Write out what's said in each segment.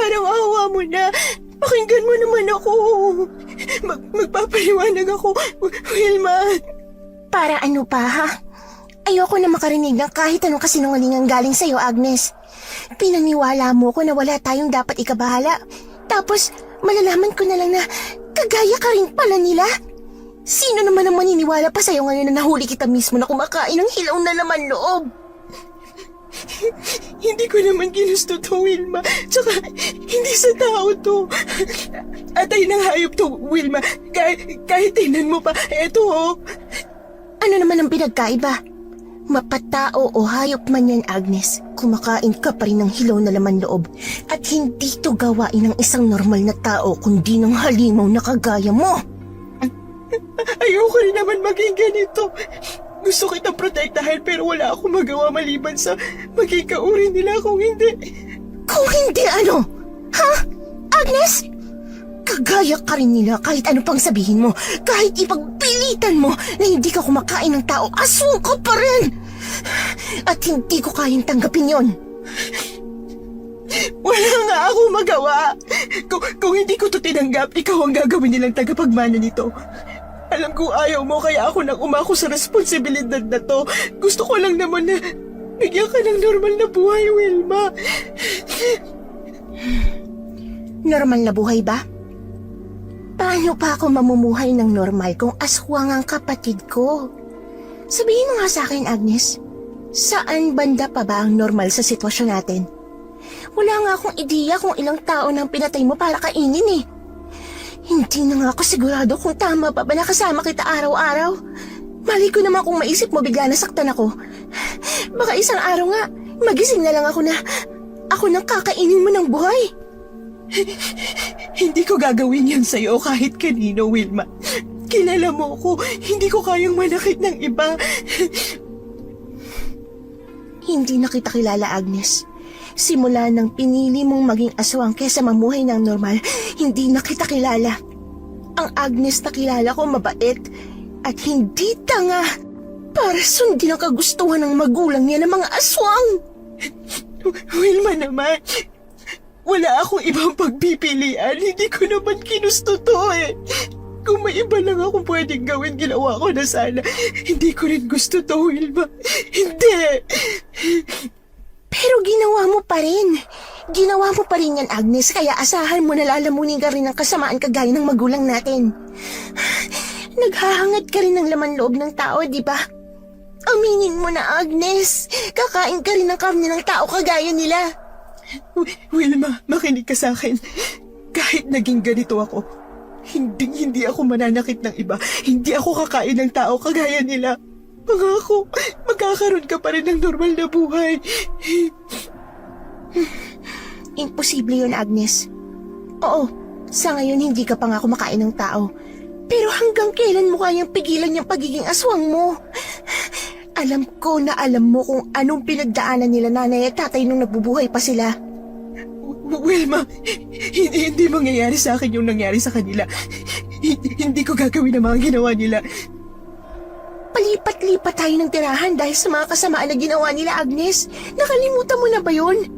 Parang awa mo na. Pakinggan mo naman ako. Magpapaliwanag ako, Wilma. Para ano pa, ha? Ayoko na makarinig ng kahit anong kasinungalingang galing sa'yo, Agnes. Pinaniwala mo ko na wala tayong dapat ikabahala. Tapos, malalaman ko na lang na kagaya ka rin pala nila. Sino naman ang maniniwala pa sa'yo ngayon na nahuli kita mismo na kumakain ng hilaw na laman loob? Hindi ko naman ginusto to, Wilma. Tsaka, hindi sa tao to. Atay ng hayop to, Wilma. Kahit tingnan mo pa, eto oh. Ano naman ang pinagkaiba? Mapatao o hayop man yan, Agnes, kumakain ka pa rin ng hilaw na laman loob. At hindi to gawain ng isang normal na tao kundi ng halimaw na kagaya mo. Ayoko rin naman maging ganito. Gusto kitang protektahan pero wala akong magawa maliban sa maging kauri nila kung hindi. Kung hindi ano? Ha? Agnes? Kagaya ka rin nila kahit ano pang sabihin mo. Kahit ipagpilitan mo na hindi ka kumakain ng tao, aswang ka pa rin! At hindi ko kayang tanggapin yon. Wala nga akong magawa. Kung hindi ko to tinanggap, ikaw ang gagawin nilang tagapagmana nito. Alam ko ayaw mo kaya ako nang umako sa responsibilidad na to. Gusto ko lang naman na bigyan ka ng normal na buhay, Wilma. Normal na buhay ba? Paano pa ako mamumuhay ng normal kung aswang ang kapatid ko? Sabihin mo nga sa akin, Agnes, saan banda pa ba ang normal sa sitwasyon natin? Wala nga akong ideya kung ilang tao nang pinatay mo para kainin eh. Hindi na nga ako sigurado kung tama pa ba nakasama kita araw-araw. Mali ko naman kung maisip mo bigla nasaktan ako. Baka isang araw nga, magising na lang ako na ako nang kakainin mo ng buhay. Hindi ko gagawin yan sa'yo kahit kanino, Wilma. Kilala mo ko, hindi ko kayang manakit ng iba. Hindi na kita kilala, Agnes. Simula nang pinili mong maging aswang kesa mamuhay ng normal, hindi na kita kilala. Ang Agnes na kilala ko mabait at hindi tanga para sundin ang kagustuhan ng magulang niya ng mga aswang. Wilma naman, wala akong ibang pagpipilian. Hindi ko naman kinusto to eh. Kung may iba lang akong pwedeng gawin, ginawa ko na sana. Hindi ko rin gusto to, Wilma. Hindi! Pero ginawa mo pa rin. Ginawa mo pa rin yan, Agnes, kaya asahan mo na lalamunin ka rin ng kasamaan kagaya ng magulang natin. Naghahangad ka rin ng laman loob ng tao, di ba? Aminin mo na, Agnes. Kakain ka rin ng karne ng tao kagaya nila. Wilma, makinig ka sa akin. Kahit naging ganito ako, hindi ako mananakit ng iba. Hindi ako kakain ng tao kagaya nila. Pangako, magkakaroon ka pa rin ng normal na buhay. Imposible yun, Agnes. Oo, sa ngayon hindi ka pa nga kumakain ng tao. Pero hanggang kailan mo kayang pigilan yung pagiging aswang mo? Alam ko na alam mo kung anong pinagdaanan nila nanay at tatay nung nabubuhay pa sila. Wilma, hindi mangyayari sa akin yung nangyari sa kanila. Hindi ko gagawin ang mga ginawa nila. Palipat-lipat tayo ng tirahan dahil sa mga kasamaan na ginawa nila, Agnes. Nakalimutan mo na ba yun?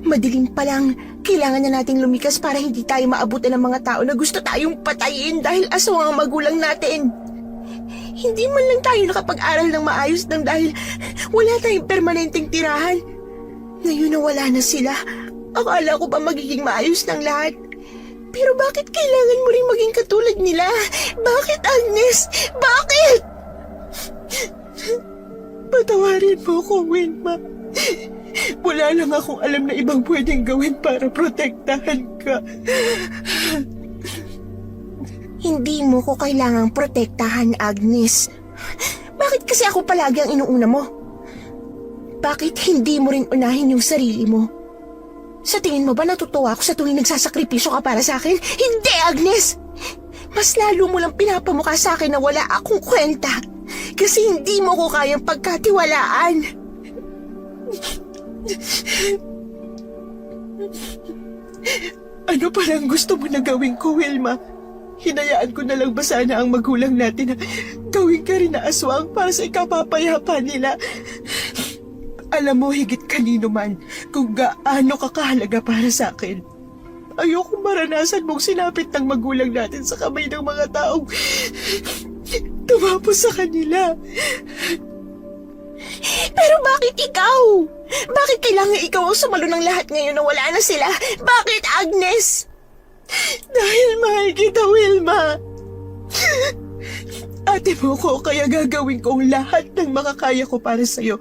Madilim pa lang, kailangan na nating lumikas para hindi tayo maabutan ng mga tao na gusto tayong patayin dahil aswang ang magulang natin. Hindi man lang tayo nakapag-aral ng maayos nang dahil wala tayong permanenteng tirahan. Ngayon na wala na sila, akala ko ba magiging maayos ng lahat? Pero bakit kailangan mo rin maging katulad nila? Bakit, Agnes? Bakit? Patawarin mo ko, Wilma. Wala lang akong alam na ibang pwedeng gawin para protektahan ka. Hindi mo ko kailangang protektahan, Agnes. Bakit kasi ako palagi ang inuuna mo? Bakit hindi mo rin unahin yung sarili mo? Sa tingin mo ba natutuwa ako sa tuwing nagsasakripisyo ka para sa akin? Hindi, Agnes! Mas lalo mo lang pinapamukha sa akin na wala akong kwenta. Kasi hindi mo ko kayang pagkatiwalaan. Ano parang gusto mo na gawin ko, Wilma? Hinayaan ko na lang ba sana ang magulang natin na gawin ka rin na aswang para sa ikapapayapa nila? Alam mo higit kanino man kung gaano ka kahalaga para sa akin. Ayoko maranasan mong sinapit ng magulang natin sa kamay ng mga taong tumapos sa kanila. Pero bakit ikaw? Bakit kailangan ikaw ang sumalo ng lahat ngayon na wala na sila? Bakit, Agnes? Dahil mahal kita, Wilma. Ate mo ko, kaya gagawin ko ang lahat ng makakaya ko para sa'yo.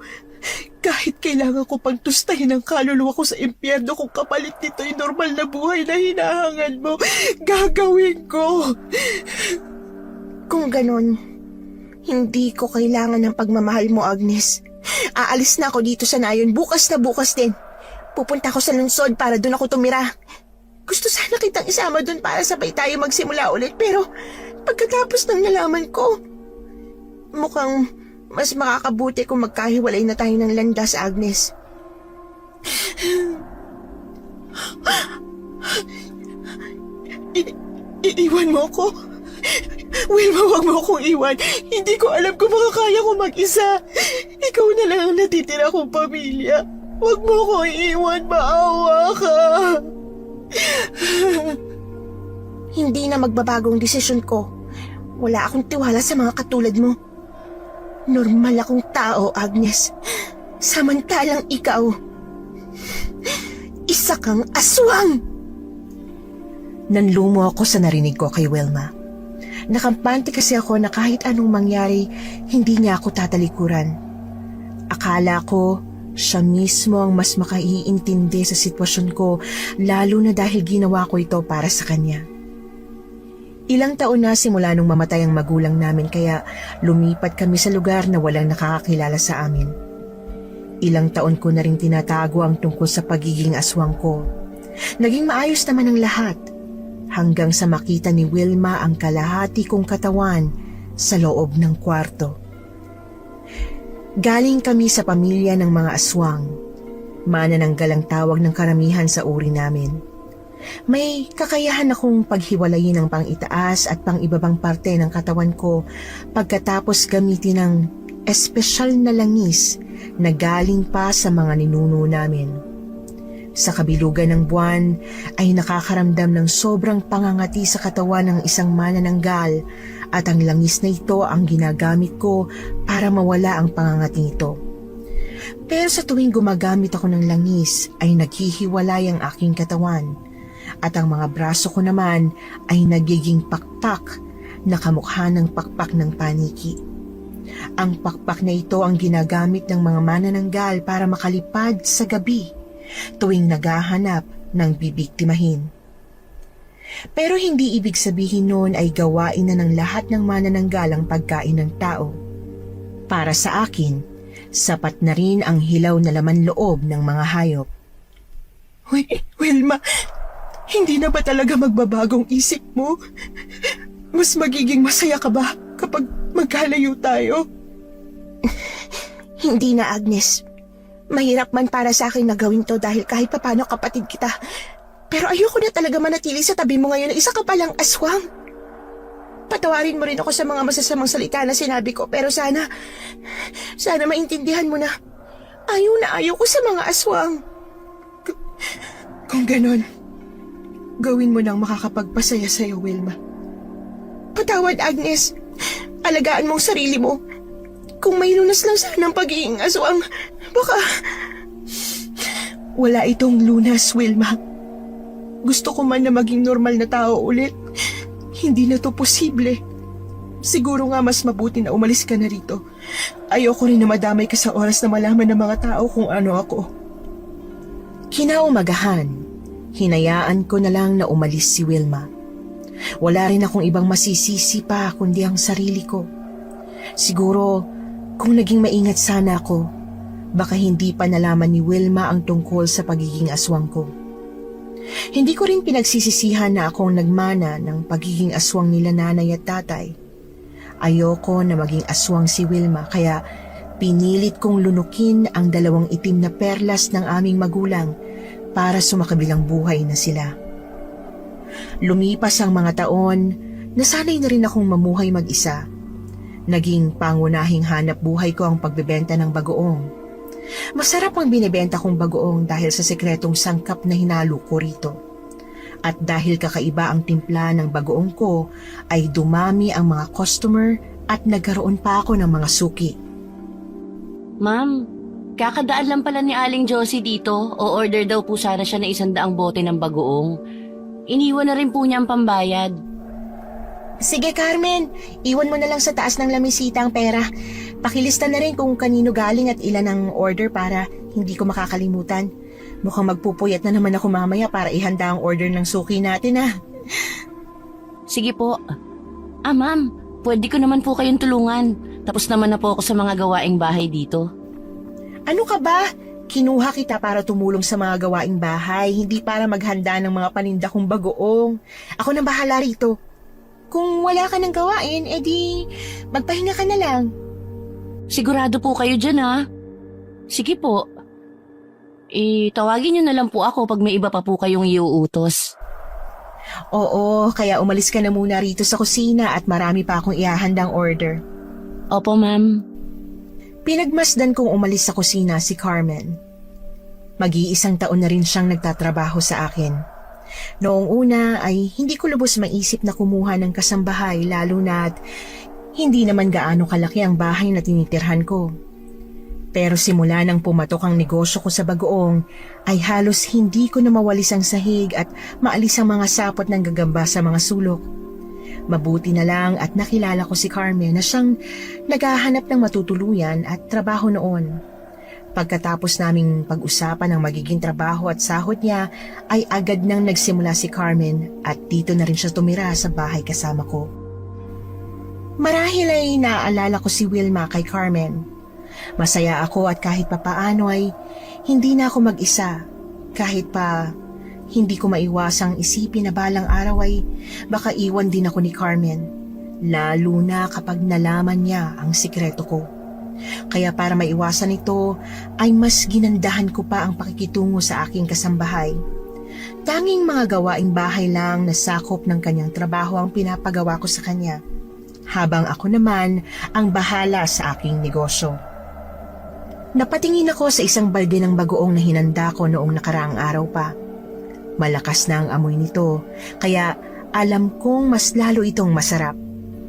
Kahit kailangan ko pang tustahin ang kaluluwa ko sa impyerno kung kapalit nito ay normal na buhay na hinahangad mo, gagawin ko. Kung ganon, hindi ko kailangan ng pagmamahal mo, Agnes. Aalis na ako dito sa Nayon, bukas na bukas din. Pupunta ako sa lungsod para doon ako tumira. Gusto sana kitang isama doon para sabay tayo magsimula ulit, pero pagkatapos ng nalaman ko, mukhang mas makakabuti kung magkahiwalay na tayo ng landas, Agnes. Iiwan mo ako? Wilma, wag mo akong iwan. Hindi ko alam kung makakaya ko mag-isa. Ikaw na lang ang natitira kong pamilya. Wag mo akong iiwan, maawa ka. Hindi na magbabagong desisyon ko. Wala akong tiwala sa mga katulad mo. Normal akong tao, Agnes. Samantalang ikaw, isa kang aswang! Nanlumo ako sa narinig ko kay Wilma. Nakampante kasi ako na kahit anong mangyari, hindi niya ako tatalikuran. Akala ko, siya mismo ang mas makaiintindi sa sitwasyon ko, lalo na dahil ginawa ko ito para sa kanya. Ilang taon na simula nung mamatay ang magulang namin kaya lumipat kami sa lugar na walang nakakakilala sa amin. Ilang taon ko na rin tinatago ang tungkol sa pagiging aswang ko. Naging maayos naman ang lahat hanggang sa makita ni Wilma ang kalahati kong katawan sa loob ng kwarto. Galing kami sa pamilya ng mga aswang. Manananggal ang tawag ng karamihan sa uri namin. May kakayahan akong paghiwalayin ang pang-itaas at pang-ibabang parte ng katawan ko pagkatapos gamitin ng espesyal na langis na galing pa sa mga ninuno namin. Sa kabilugan ng buwan ay nakakaramdam ng sobrang pangangati sa katawan ng isang manananggal at ang langis na ito ang ginagamit ko para mawala ang pangangati ito. Pero sa tuwing gumagamit ako ng langis ay naghihiwalay ang aking katawan. At ang mga braso ko naman ay nagiging pakpak na kamukha ng pakpak ng paniki. Ang pakpak na ito ang ginagamit ng mga manananggal para makalipad sa gabi tuwing naghahanap ng bibiktimahin. Pero hindi ibig sabihin noon ay gawain na ng lahat ng manananggal ang pagkain ng tao. Para sa akin, sapat na rin ang hilaw na laman loob ng mga hayop. Wilma, hindi na ba talaga magbabagong isip mo? Mas magiging masaya ka ba kapag magkalayo tayo? Hindi na, Agnes. Mahirap man para sa akin na gawin to dahil kahit papano kapatid kita. Pero ayoko na talaga manatili sa tabi mo ngayon na isa ka palang aswang. Patawarin mo rin ako sa mga masasamang salita na sinabi ko pero sana maintindihan mo na ayaw ko sa mga aswang. Kung ganon, gawin mo nang makakapagpasaya sa'yo, Wilma. Patawad, Agnes. Alagaan mong sarili mo. Kung may lunas lang sana ang pagiging aswang, baka... Wala itong lunas, Wilma. Gusto ko man na maging normal na tao ulit. Hindi na to posible. Siguro nga mas mabuti na umalis ka na rito. Ayoko rin na madamay ka sa oras na malaman ng mga tao kung ano ako. Kinaumagahan, hinayaan ko na lang na umalis si Wilma. Wala rin akong ibang masisisi pa kundi ang sarili ko. Siguro, kung naging maingat sana ako, baka hindi pa nalaman ni Wilma ang tungkol sa pagiging aswang ko. Hindi ko rin pinagsisisihan na akong nagmana ng pagiging aswang nila nanay at tatay. Ayoko na maging aswang si Wilma kaya pinilit kong lunukin ang 2 itim na perlas ng aming magulang para sumakabilang buhay na sila. Lumipas ang mga taon, nasanay na rin akong mamuhay mag-isa. Naging pangunahing hanap buhay ko ang pagbebenta ng bagoong. Masarap ang binibenta kong bagoong dahil sa sekretong sangkap na hinalo ko rito. At dahil kakaiba ang timpla ng bagoong ko, ay dumami ang mga customer at nagkaroon pa ako ng mga suki. Ma'am, kakadaan lang pala ni Aling Josie dito. O-order daw po sana siya na 100 bote ng bagoong. Iniwan na rin po niya ang pambayad. Sige Carmen, iwan mo na lang sa taas ng lamisita ang pera. Pakilista na rin kung kanino galing at ilan ang order para hindi ko makakalimutan. Mukhang magpupuyat na naman ako mamaya para ihanda ang order ng suki natin Sige po. Ma'am, pwede ko naman po kayong tulungan. Tapos naman na po ako sa mga gawaing bahay dito. Ano ka ba? Kinuha kita para tumulong sa mga gawaing bahay, hindi para maghanda ng mga paninda kong bagoong. Ako nang bahala rito. Kung wala ka ng gawain, edi magpahinga ka na lang. Sigurado po kayo dyan Sige po. Tawagin niyo na lang po ako pag may iba pa po kayong iuutos. Oo, kaya umalis ka na muna rito sa kusina at marami pa akong ihahandang order. Opo, ma'am. Pinagmasdan kong umalis sa kusina si Carmen. Mag-iisang taon na rin siyang nagtatrabaho sa akin. Noong una ay hindi ko lubos maisip na kumuha ng kasambahay lalo na't hindi naman gaano kalaki ang bahay na tinitirhan ko. Pero simula nang pumatok ang negosyo ko sa bagoong ay halos hindi ko na mawalis ang sahig at maalis ang mga sapot ng gagamba sa mga sulok. Mabuti na lang at nakilala ko si Carmen na siyang naghahanap ng matutuluyan at trabaho noon. Pagkatapos naming pag-usapan ang magiging trabaho at sahod niya, ay agad nang nagsimula si Carmen at dito na rin siya tumira sa bahay kasama ko. Marahil ay naaalala ko si Wilma kay Carmen. Masaya ako at kahit papaano ay hindi na ako mag-isa. Kahit pa hindi ko maiwasang isipin na balang araw ay baka iwan din ako ni Carmen. Lalo na kapag nalaman niya ang sikreto ko. Kaya para maiwasan ito ay mas ginandahan ko pa ang pakikitungo sa aking kasambahay. Tanging mga gawaing bahay lang na sakop ng kanyang trabaho ang pinapagawa ko sa kanya, habang ako naman ang bahala sa aking negosyo. Napatingin ako sa isang balde ng bagoong na hinanda ko noong nakaraang araw pa. Malakas na ang amoy nito, kaya alam kong mas lalo itong masarap.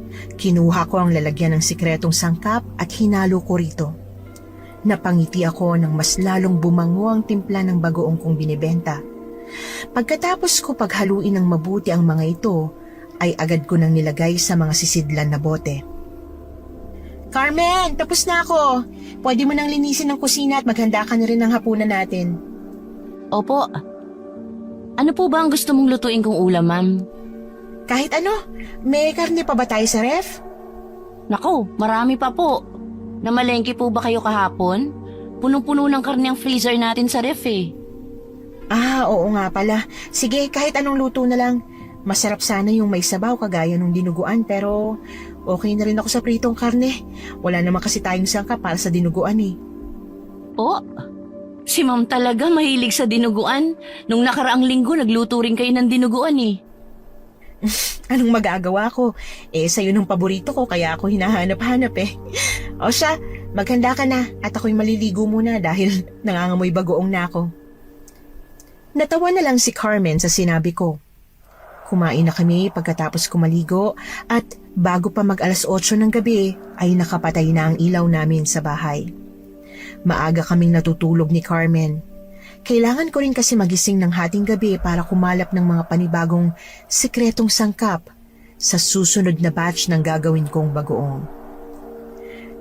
Kinuha ko ang lalagyan ng sikretong sangkap at hinalo ko rito. Napangiti ako nang mas lalong bumango ang timpla ng bagoong kong binibenta. Pagkatapos ko paghaluin ng mabuti ang mga ito, ay agad ko nang nilagay sa mga sisidlan na bote. Carmen, tapos na ako. Pwede mo nang linisin ang kusina at maghanda ka na rin ng hapunan natin. Opo. Ano po ba ang gusto mong lutuin kong ulam, ma'am? Kahit ano, may karne pa ba tayo sa ref? Naku, marami pa po. Namalengke po ba kayo kahapon? Punong-puno ng karne ang freezer natin sa ref Oo nga pala. Sige, kahit anong luto na lang. Masarap sana yung may sabaw kagaya nung dinuguan pero okay na rin ako sa pritong karne. Wala naman kasi tayong sangkap para sa dinuguan Oh, si ma'am talaga mahilig sa dinuguan. Nung nakaraang linggo nagluto rin kayo ng dinuguan Anong magagawa ko? Sa'yo nung paborito ko kaya ako hinahanap-hanap O siya, maghanda ka na at ako'y maliligo muna dahil nangangamoy bagoong na ako. Natawa na lang si Carmen sa sinabi ko. Kumain na kami pagkatapos ko maligo at bago pa mag 8:00 ng gabi ay nakapatay na ang ilaw namin sa bahay. Maaga kaming natutulog ni Carmen. Kailangan ko rin kasi magising ng hating gabi para kumalap ng mga panibagong sikretong sangkap sa susunod na batch ng gagawin kong bagoong.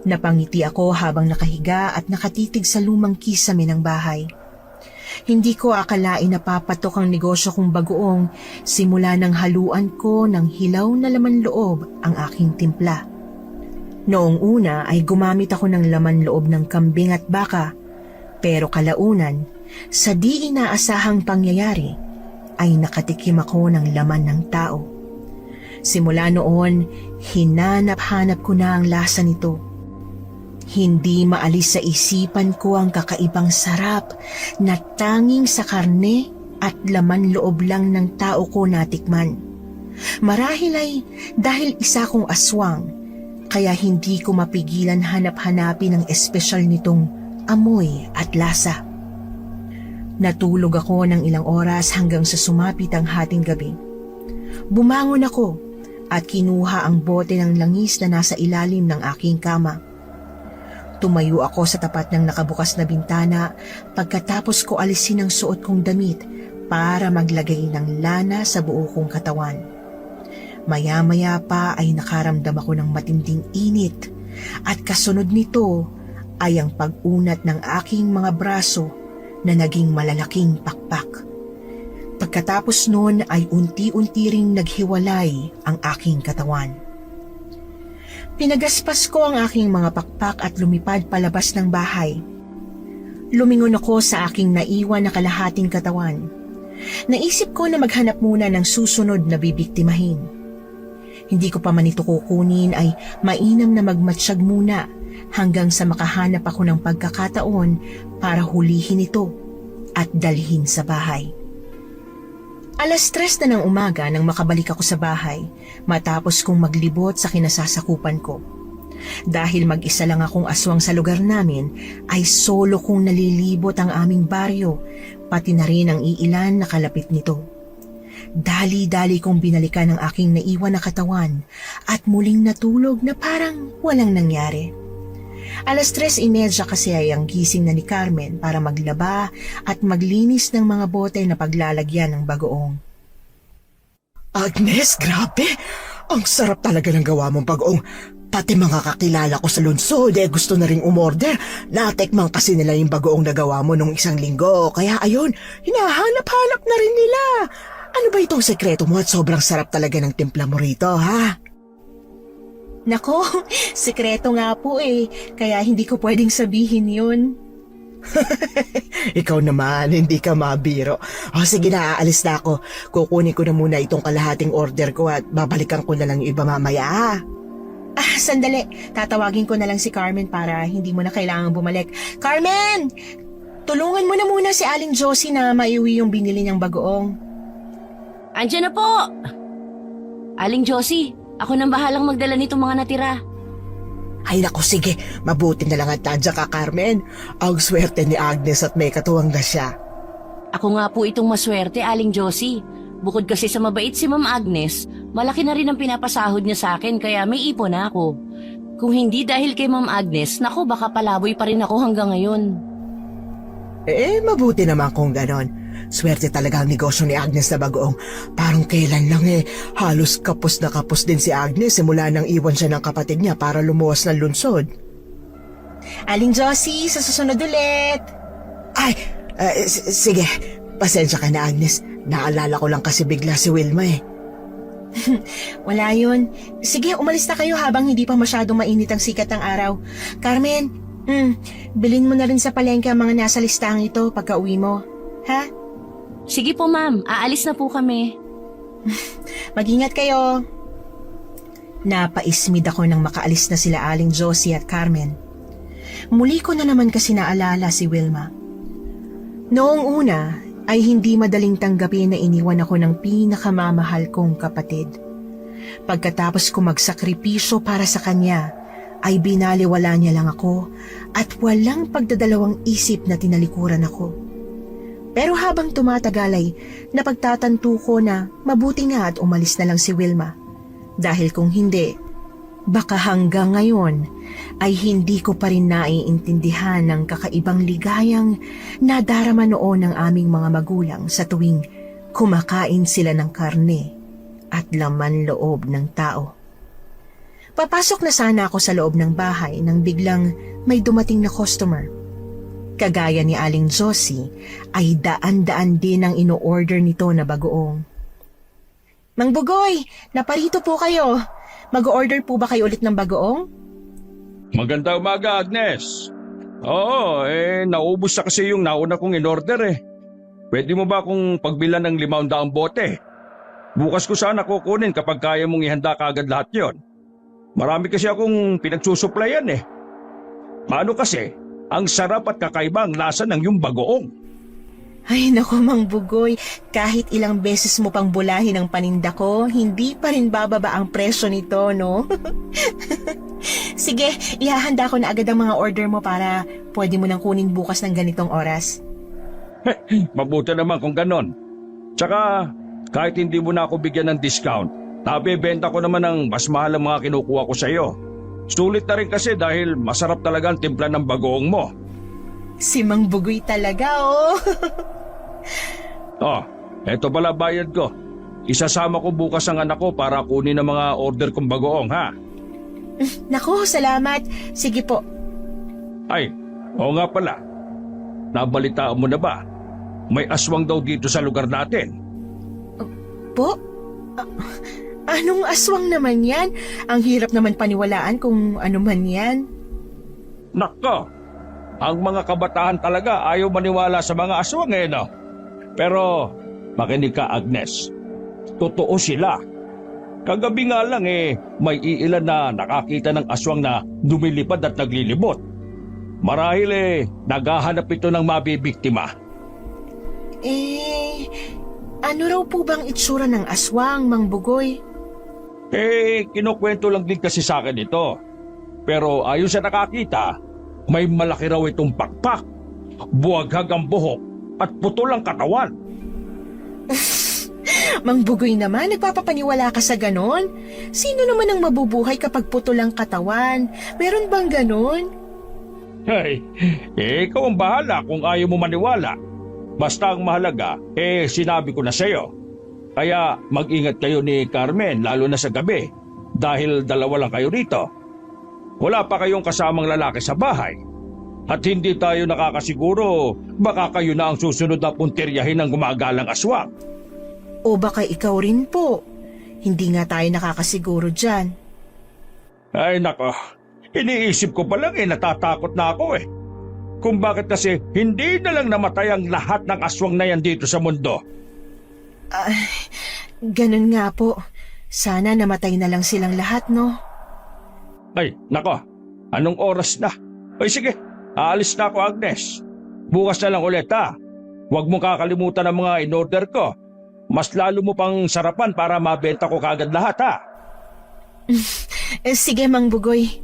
Napangiti ako habang nakahiga at nakatitig sa lumang kisame ng bahay. Hindi ko akalain na papatok ang negosyo kong bagoong simula ng haluan ko ng hilaw na laman loob ang aking timpla. Noong una ay gumamit ako ng laman loob ng kambing at baka, pero kalaunan, sa di inaasahang pangyayari, ay nakatikim ako ng laman ng tao. Simula noon, hinanap-hanap ko na ang lasa nito. Hindi maalis sa isipan ko ang kakaibang sarap na tanging sa karne at laman loob lang ng tao ko natikman. Marahil ay dahil isa kong aswang, kaya hindi ko mapigilan hanap-hanapin ang espesyal nitong amoy at lasa. Natulog ako ng ilang oras hanggang sa sumapit ang hating gabi. Bumangon ako at kinuha ang bote ng langis na nasa ilalim ng aking kama. Tumayo ako sa tapat ng nakabukas na bintana pagkatapos ko alisin ang suot kong damit para maglagay ng lana sa buo kong katawan. Maya-maya pa ay nakaramdam ako ng matinding init at kasunod nito ay ang pag-unat ng aking mga braso na naging malalaking pakpak. Pagkatapos noon ay unti-unti ring naghiwalay ang aking katawan. Pinagaspas ko ang aking mga pakpak at lumipad palabas ng bahay. Lumingon ako sa aking naiwan na kalahating katawan. Naisip ko na maghanap muna ng susunod na bibiktimahin. Hindi ko pa man ito kukunin ay mainam na magmatsyag muna hanggang sa makahanap ako ng pagkakataon para hulihin ito at dalhin sa bahay. 3:00 na ng umaga nang makabalik ako sa bahay matapos kong maglibot sa kinasasakupan ko. Dahil mag-isa lang akong aswang sa lugar namin ay solo kong nalilibot ang aming baryo pati na rin ang iilan na kalapit nito. Dali-dali kong binalikan ang aking naiwan na katawan at muling natulog na parang walang nangyari. 3:30 kasi ay ang gising na ni Carmen para maglaba at maglinis ng mga bote na paglalagyan ng bagoong. Agnes, grabe! Ang sarap talaga ng gawa mong bagoong. Pati mga kakilala ko sa lungsod gusto na ring umorder. Natekman kasi nila yung bagoong na gawa mo nung 1 linggo. Kaya ayun, hinahanap-hanap na rin nila. Ano ba itong sekreto mo at sobrang sarap talaga ng timpla mo rito, ha? Nako, sekreto nga po kaya hindi ko pwedeng sabihin yun. Ikaw naman, hindi ka mabiro. O sige na, aalis na ako. Kukunin ko na muna itong kalahating order ko at babalikan ko na lang yung iba mamaya. Sandali. Tatawagin ko na lang si Carmen para hindi mo na kailangang bumalik. Carmen! Tulungan mo na muna si Aling Josie na maiuwi yung binili niyang bagoong. Andiyan na po! Aling Josie, ako nang bahalang magdala nitong mga natira. Ay naku, sige. Mabuti na lang at tadya ka, Carmen. Ang swerte ni Agnes at may katuwang na siya. Ako nga po itong maswerte, Aling Josie. Bukod kasi sa mabait si Ma'am Agnes, malaki na rin ang pinapasahod niya sa akin kaya may ipon na ako. Kung hindi dahil kay Ma'am Agnes, naku baka palaboy pa rin ako hanggang ngayon. Mabuti naman kung ganon. Swerte talaga ang negosyo ni Agnes na bagoong. Parang kailan lang halos kapos na kapos din si Agnes mula nang iwan siya ng kapatid niya para lumuwas ng lungsod. Aling Josie, sa susunod ulit. Ay, sige. Pasensya ka na, Agnes. Naalala ko lang kasi bigla si Wilma Wala yun. Sige, umalis na kayo habang hindi pa masyadong mainit ang sikat ng araw. Carmen, bilhin mo na rin sa palengke ang mga nasa listahan ito pagka uwi mo. Ha? Sige po ma'am, aalis na po kami. Mag-ingat kayo. Napaismid ako nang makaalis na sila Aling Josie at Carmen. Muli ko na naman kasi naalala si Wilma. Noong una ay hindi madaling tanggapin na iniwan ako ng pinakamamahal kong kapatid. Pagkatapos ko magsakripisyo para sa kanya, ay binaliwala niya lang ako at walang pagdadalawang isip na tinalikuran ako. Pero habang tumatagal ay napagtatanto ko na mabuti nga at umalis na lang si Wilma. Dahil kung hindi, baka hanggang ngayon ay hindi ko pa rin naiintindihan ng kakaibang ligayang nadarama noon ng aming mga magulang sa tuwing kumakain sila ng karne at laman loob ng tao. Papasok na sana ako sa loob ng bahay nang biglang may dumating na customer. Kagaya ni Aling Josie, ay daan-daan din ang ino-order nito na bagoong. Mang Bugoy, naparito po kayo. Mag-order po ba kayo ulit ng bagoong? Magandang umaga, Agnes. Oo, naubos na kasi yung nauna kong in-order Pwede mo ba akong pagbilan ng 500 bote? Bukas ko sana kukunin kapag kaya mong ihanda kaagad lahat yon. Marami kasi akong pinagsusuplayan Paano kasi? Ang sarap at kakaiba ang lasa ng yung bagoong. Ay naku Mang Bugoy, kahit ilang beses mo pang bulahin ang paninda ko, hindi pa rin bababa ang presyo nito, no? Sige, ihahanda ko na agad ang mga order mo para pwede mo nang kunin bukas ng ganitong oras. Mabuti naman kung ganon. Tsaka, kahit hindi mo na ako bigyan ng discount, nabebenta ko naman ng mas mahal ang mga kinukuha ko sa iyo. Sulit na rin kasi dahil masarap talaga ang timpla ng bagoong mo. Si Mang Bugoy talaga, oh. Oh, eto pala bayad ko. Isasama ko bukas ang anak ko para kunin ang mga order kong bagoong, ha? Naku, salamat. Sige po. Ay, oo nga pala. Nabalitaan mo na ba? May aswang daw dito sa lugar natin. Po? Anong aswang naman yan? Ang hirap naman paniwalaan kung ano man yan. Nako, ang mga kabataan talaga ayaw maniwala sa mga aswang no? Pero makinig ka Agnes, totoo sila. Kagabi nga lang may iilan na nakakita ng aswang na lumilipad at naglilibot. Marahil naghahanap ito ng mabibiktima. Ano raw po bang itsura ng aswang, Mang Bugoy? Kinukwento lang din kasi sa akin ito. Pero ayon sa nakakita, may malaki raw itong pakpak, buwaghag ang buhok at putol ang katawan. Mang Bugoy naman, nagpapapaniwala ka sa ganon? Sino naman ang mabubuhay kapag putol ang katawan? Meron bang ganon? Hey, ikaw ang bahala kung ayaw mo maniwala. Basta ang mahalaga, sinabi ko na sa'yo. Kaya mag-ingat kayo ni Carmen, lalo na sa gabi, dahil dalawa lang kayo rito. Wala pa kayong kasamang lalaki sa bahay. At hindi tayo nakakasiguro, baka kayo na ang susunod na puntiryahin ng gumagalang aswang. O baka ikaw rin po. Hindi nga tayo nakakasiguro dyan. Ay nako, iniisip ko pa lang natatakot na ako Kung bakit kasi hindi na lang namatay ang lahat ng aswang na yan dito sa mundo. Ganun nga po. Sana namatay na lang silang lahat, no? Ay, nako, anong oras na? Ay sige, aalis na ako Agnes. Bukas na lang ulit ha. Huwag mong kakalimutan ang mga in-order ko. Mas lalo mo pang sarapan para mabenta ko kagad lahat ha. Sige Mang Bugoy.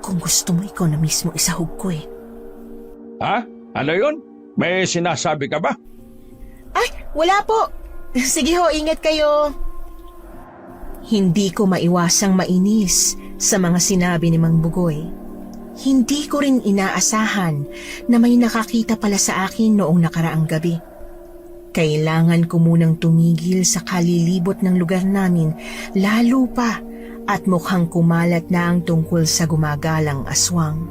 Kung gusto mo ikaw na mismo isahog ko Ha? Ano yun? May sinasabi ka ba? Ay, wala po. Sige ho, ingat kayo. Hindi ko maiwasang mainis sa mga sinabi ni Mang Bugoy. Hindi ko rin inaasahan na may nakakita pala sa akin noong nakaraang gabi. Kailangan ko munang tumigil sa kalilibot ng lugar namin, lalo pa at mukhang kumalat na ang tungkol sa gumagalang aswang.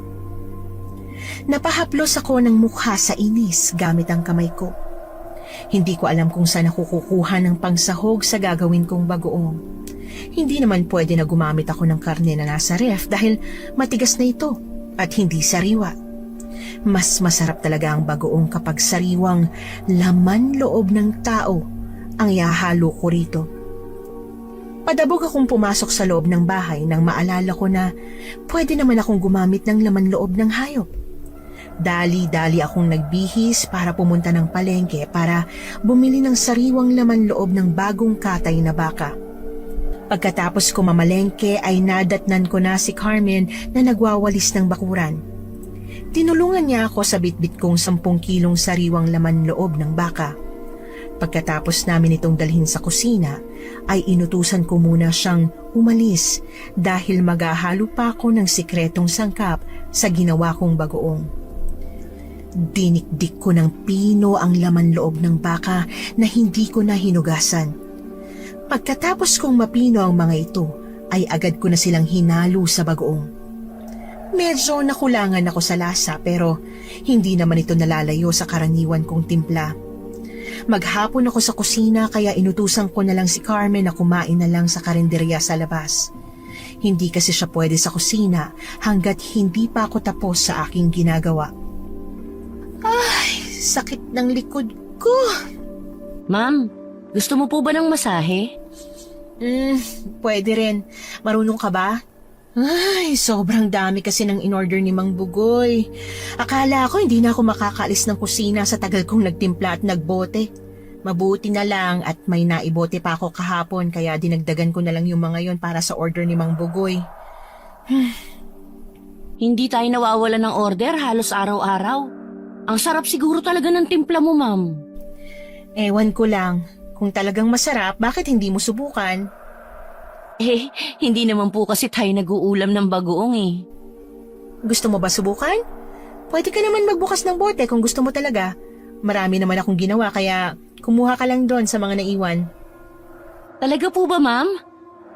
Napahaplos ako ng mukha sa inis gamit ang kamay ko. Hindi ko alam kung saan ako kukuha ng pangsahog sa gagawin kong bagoong. Hindi naman pwede na gumamit ako ng karne na nasa ref dahil matigas na ito at hindi sariwa. Mas masarap talaga ang bagoong kapag sariwang laman loob ng tao ang ihahalo ko rito. Padabog akong pumasok sa loob ng bahay nang maalala ko na pwede naman akong gumamit ng laman loob ng hayop. Dali-dali akong nagbihis para pumunta ng palengke para bumili ng sariwang laman loob ng bagong katay na baka. Pagkatapos ko mamalengke ay nadatnan ko na si Carmen na nagwawalis ng bakuran. Tinulungan niya ako sa bitbit kong 10 kilong sariwang laman loob ng baka. Pagkatapos namin itong dalhin sa kusina, ay inutusan ko muna siyang umalis dahil maghahalo pa ako ng sikretong sangkap sa ginawa kong bagoong. Dinikdik ko ng pino ang laman loob ng baka na hindi ko na hinugasan. Pagkatapos kong mapino ang mga ito, ay agad ko na silang hinalo sa bagoong. Medyo nakulangan ako sa lasa pero hindi naman ito nalalayo sa karaniwan kong timpla. Maghapon ako sa kusina kaya inutusan ko na lang si Carmen na kumain na lang sa karinderya sa labas. Hindi kasi siya pwede sa kusina hanggat hindi pa ako tapos sa aking ginagawa. Ay, sakit ng likod ko. Ma'am, gusto mo po ba ng masahe? Pwede rin. Marunong ka ba? Ay, sobrang dami kasi ng in-order ni Mang Bugoy. Akala ko hindi na ako makakaalis ng kusina sa tagal kong nagtimpla at nagbote. Mabuti na lang at may naibote pa ako kahapon kaya dinagdagan ko na lang yung mga yon para sa order ni Mang Bugoy. Hindi tayo nawawala ng order halos araw-araw. Ang sarap siguro talaga ng timpla mo, ma'am. Ewan ko lang, kung talagang masarap, bakit hindi mo subukan? Hindi naman po kasi tayo nag-uulam ng bagoong eh. Gusto mo ba subukan? Pwede ka naman magbukas ng bote kung gusto mo talaga. Marami naman akong ginawa kaya kumuha ka lang doon sa mga naiwan. Talaga po ba, ma'am?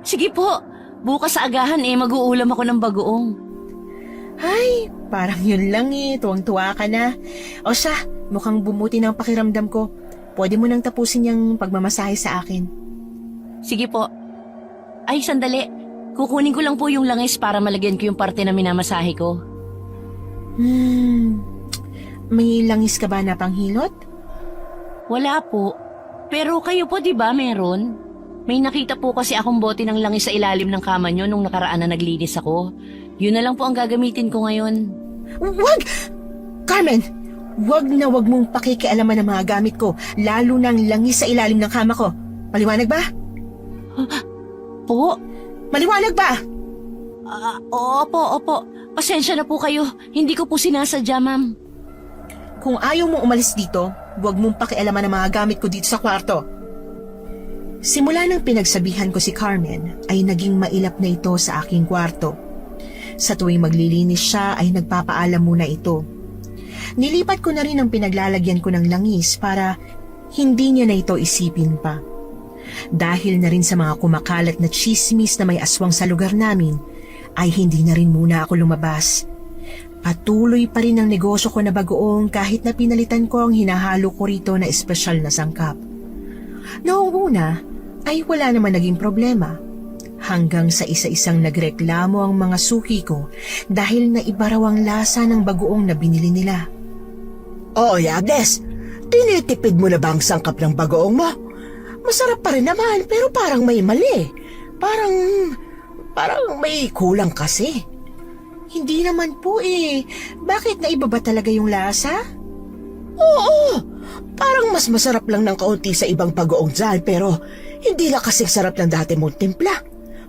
Sige po, bukas sa agahan mag-uulam ako ng bagoong. Ay, parang yun lang tuwang-tuwa ka na. O siya, mukhang bumuti ng pakiramdam ko. Pwede mo nang tapusin yung pagmamasahe sa akin. Sige po. Ay, sandali. Kukunin ko lang po yung langis para malagyan ko yung parte na minamasahe ko. May langis ka ba na panghilot? Wala po. Pero kayo po, di ba meron? May nakita po kasi akong bote ng langis sa ilalim ng kama nyo nung nakaraan na naglinis ako. Yun na lang po ang gagamitin ko ngayon. Wag! Carmen! Wag na wag mong pakikialaman ng mga gamit ko, lalo ng langis sa ilalim ng kama ko. Maliwanag ba? Po? Maliwanag ba? Opo. Pasensya na po kayo. Hindi ko po sinasadya, ma'am. Kung ayaw mong umalis dito, wag mong pakialaman ng mga gamit ko dito sa kwarto. Simula nang pinagsabihan ko si Carmen, ay naging mailap na ito sa aking kwarto. Sa tuwing maglilinis siya ay nagpapaalam muna ito. Nilipat ko na rin ang pinaglalagyan ko ng langis para hindi niya na ito isipin pa. Dahil na rin sa mga kumakalat na chismis na may aswang sa lugar namin, ay hindi na rin muna ako lumabas. Patuloy pa rin ang negosyo ko na bagoong kahit na pinalitan ko ang hinahalo ko rito na espesyal na sangkap. Noong una ay wala naman naging problema. Hanggang sa isa-isang nagreklamo ang mga suki ko dahil naiba raw ang lasa ng bagoong na binili nila. Oy, Agnes, tinitipid mo na ba ang sangkap ng bagoong mo? Masarap pa rin naman, pero parang may mali. Parang may kulang kasi. Hindi naman po Bakit naiba ba talaga yung lasa? Oo, parang mas masarap lang ng kaunti sa ibang bagoong dyan, pero hindi lang kasing sarap ng dati mong timpla.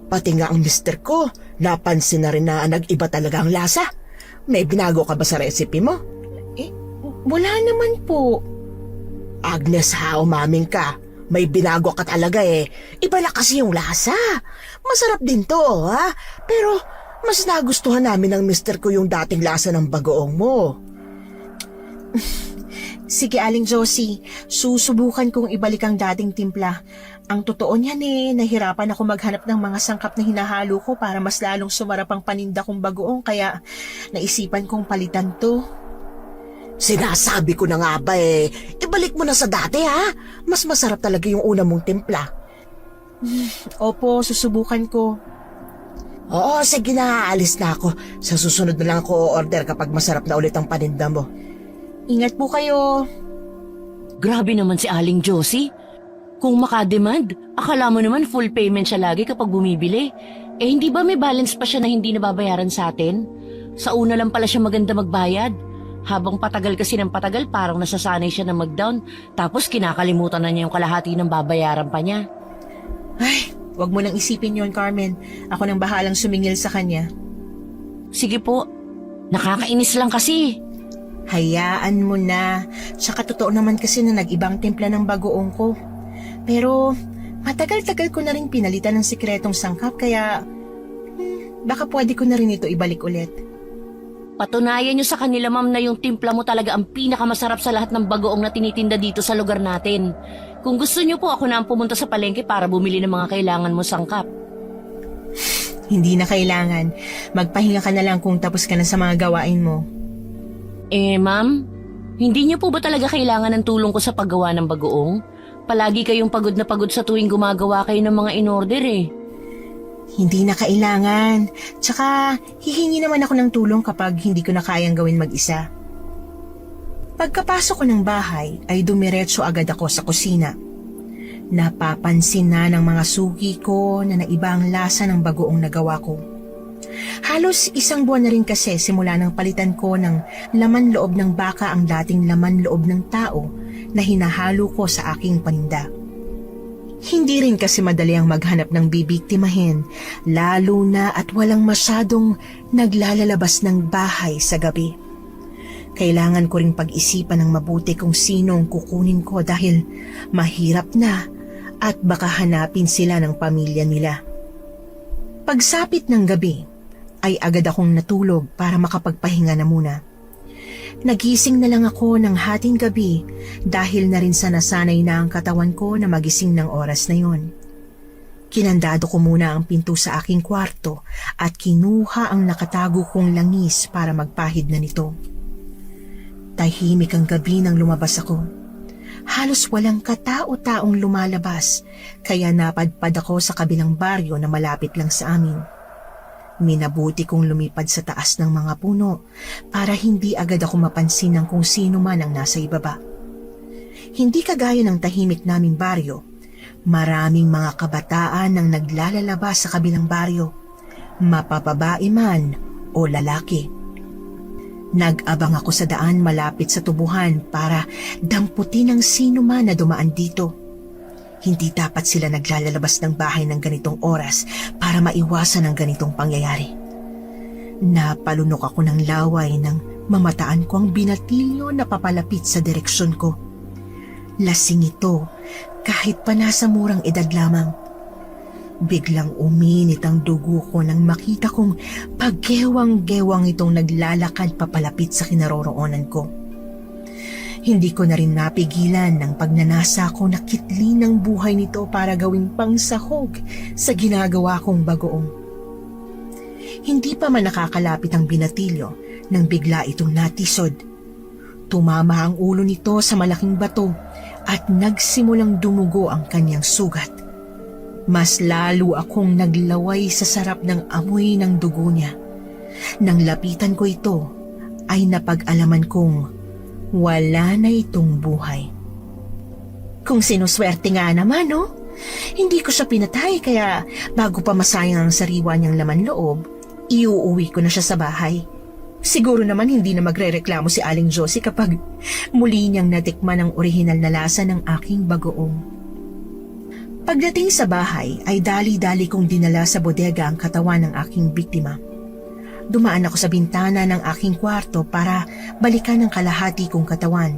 Pati nga ang mister ko, napansin na rin na nag-iba talaga ang lasa. May binago ka ba sa recipe mo? Wala naman po. Agnes ha, umaming ka. May binago ka talaga Iba na kasi yung lasa. Masarap din to, ha? Pero mas nagustuhan namin ng mister ko yung dating lasa ng bagoong mo. Sige, Aling Josie, susubukan kong ibalik ang dating timpla. Ang totoo niyan nahirapan ako maghanap ng mga sangkap na hinahalo ko para mas lalong sumarap ang paninda kong bagoong kaya naisipan kong palitan to. Sinasabi ko na nga ba ibalik mo na sa dati ha? Mas masarap talaga yung una mong timpla. Opo, susubukan ko. Oo, sige na, alis na ako. Sa susunod na lang ako order kapag masarap na ulit ang paninda mo. Ingat po kayo. Grabe naman si Aling Josie. Kung makademand, akala mo naman full payment siya lagi kapag bumibili. Hindi ba may balance pa siya na hindi nababayaran sa atin? Sa una lang pala siya maganda magbayad. Habang patagal kasi ng patagal, parang nasasanay siya na mag-down. Tapos kinakalimutan na niya yung kalahati ng babayaran pa niya. Ay, wag mo nang isipin yon, Carmen. Ako nang bahalang sumingil sa kanya. Sige po, nakakainis lang kasi. Hayaan mo na. Tsaka totoo naman kasi na nag-ibang timpla ng bagoong ko. Pero matagal-tagal ko na rin pinalitan ng sikretong sangkap kaya baka pwede ko na rin ito ibalik ulit. Patunayan niyo sa kanila, ma'am, na yung timpla mo talaga ang pinakamasarap sa lahat ng bagoong na tinitinda dito sa lugar natin. Kung gusto niyo po, ako na ang pumunta sa palengke para bumili ng mga kailangan mo sangkap. Hindi na kailangan. Magpahinga ka na lang kung tapos ka na sa mga gawain mo. Ma'am, hindi niyo po ba talaga kailangan ng tulong ko sa paggawa ng bagoong? Palagi kayong pagod na pagod sa tuwing gumagawa kayo ng mga in-order Hindi na kailangan. Tsaka, hihingi naman ako ng tulong kapag hindi ko na kayang gawin mag-isa. Pagkapasok ko ng bahay, ay dumiretso agad ako sa kusina. Napapansin na ng mga suki ko na naiba ang lasa ng bagoong nagawa ko. Halos 1 buwan na rin kasi simula nang palitan ko ng laman loob ng baka ang dating laman loob ng tao na hinahalo ko sa aking paninda. Hindi rin kasi madali ang maghanap ng bibiktimahin, lalo na at walang masyadong naglalalabas ng bahay sa gabi. Kailangan ko ring pag-isipan ng mabuti kung sino ang kukunin ko dahil mahirap na at baka hanapin sila ng pamilya nila. Pagsapit ng gabi, ay agad akong natulog para makapagpahinga na muna. Nagising na lang ako ng hating gabi dahil na rin sa nasanay na ang katawan ko na magising ng oras na yon. Kinandado ko muna ang pinto sa aking kwarto at kinuha ang nakatago kong langis para magpahid na nito. Tahimik ang gabi nang lumabas ako. Halos walang katao-taong lumalabas kaya napadpad ako sa kabilang baryo na malapit lang sa amin. Minabuti kong lumipad sa taas ng mga puno para hindi agad ako mapansin ng kung sino man ang nasa ibaba. Hindi kagaya ng tahimik naming baryo, maraming mga kabataan ang naglalalabas sa kabilang baryo, mapababae man o lalaki. Nag-abang ako sa daan malapit sa tubuhan para damputin ang sino man na dumaan dito. Hindi dapat sila naglalalabas ng bahay ng ganitong oras para maiwasan ang ganitong pangyayari. Napalunok ako ng laway nang mamataan ko ang binatilyo na papalapit sa direksyon ko. Lasing ito kahit pa nasa murang edad lamang. Biglang uminit ang dugo ko nang makita kong paggewang-gewang itong naglalakad papalapit sa kinaroroonan ko. Hindi ko na rin napigilan ng pagnanasa ko na kitlin ng buhay nito para gawing pangsahog sa ginagawa kong bagoong. Hindi pa man nakakalapit ang binatilyo nang bigla itong natisod. Tumama ang ulo nito sa malaking bato at nagsimulang dumugo ang kanyang sugat. Mas lalo akong naglaway sa sarap ng amoy ng dugo niya. Nang lapitan ko ito, ay napag-alaman kong wala na itong buhay. Kung sinuswerte nga naman, no? Hindi ko siya pinatay kaya bago pa masayang ang sariwa niyang laman loob, iuuwi ko na siya sa bahay. Siguro naman hindi na magrereklamo si Aling Josie kapag muli niyang natikman ang orihinal na lasa ng aking bagoong. Pagdating sa bahay ay dali-dali kong dinala sa bodega ang katawan ng aking biktima. Dumaan ako sa bintana ng aking kwarto para balikan ang kalahati kong katawan.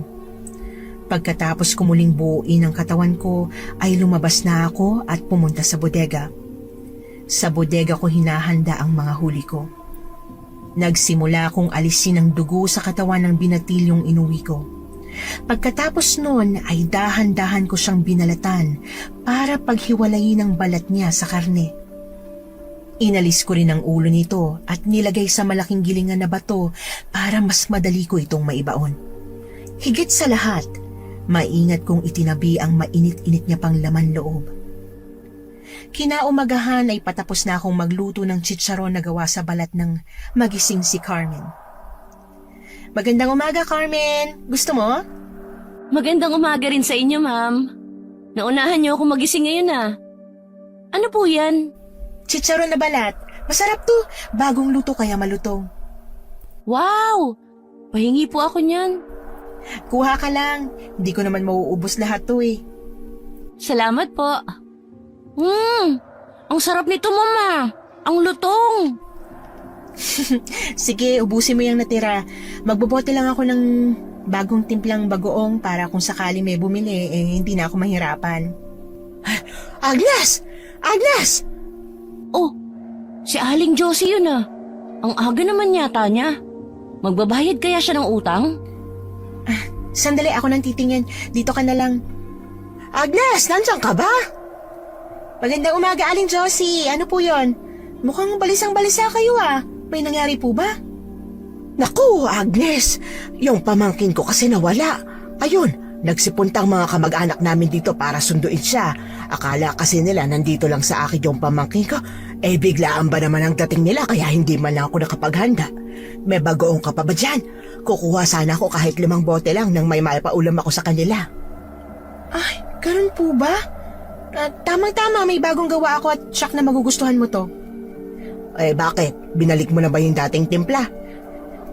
Pagkatapos ko muling buuin ang katawan ko ay lumabas na ako at pumunta sa bodega. Sa bodega ko hinahanda ang mga huli ko. Nagsimula akong alisin ang dugo sa katawan ng binatilyong inuwi ko. Pagkatapos noon ay dahan-dahan ko siyang binalatan para paghiwalayin ang balat niya sa karne. Inalis ko rin ang ulo nito at nilagay sa malaking gilingan na bato para mas madali ko itong maibaon. Higit sa lahat, maingat kong itinabi ang mainit-init niya pang laman loob. Kinaumagahan ay patapos na akong magluto ng chicharon na gawa sa balat ng magising si Carmen. Magandang umaga, Carmen. Gusto mo? Magandang umaga rin sa inyo, ma'am. Naunahan niyo ako magising ngayon ah. Ano po yan? Chicharon na balat. Masarap to. Bagong luto kaya malutong. Wow! Pahingi po ako niyan. Kuha ka lang. Hindi ko naman mauubos lahat to eh. Salamat po. Ang sarap nito, mama. Ang lutong. Sige, ubusin mo yung natira. Magbobote lang ako ng bagong timplang bagoong para kung sakali may bumili, hindi na ako mahirapan. Agnes! Agnes! Oh, si Aling Josie yun ah. Ang aga naman yata niya. Magbabayad kaya siya ng utang? Sandali, ako nang titingin. Dito ka na lang. Agnes, nandiyan ka ba? Magandang umaga, Aling Josie. Ano po yon? Mukhang balisang-balisa kayo ah. May nangyari po ba? Naku, Agnes. Yung pamangkin ko kasi nawala. Ayun, nagsipuntang mga kamag-anak namin dito para sunduin siya. Akala kasi nila nandito lang sa akin yung pamangkin ko. Biglaan ba naman ang dating nila kaya hindi man lang ako nakapaghanda. May bagoong ka pa ba dyan? Kukuha sana ako kahit 5 bote lang nang may maipaulam ako sa kanila. Ay, ganun po ba? Tamang-tama, may bagong gawa ako at siyak na magugustuhan mo to. Bakit? Binalik mo na ba yung dating timpla?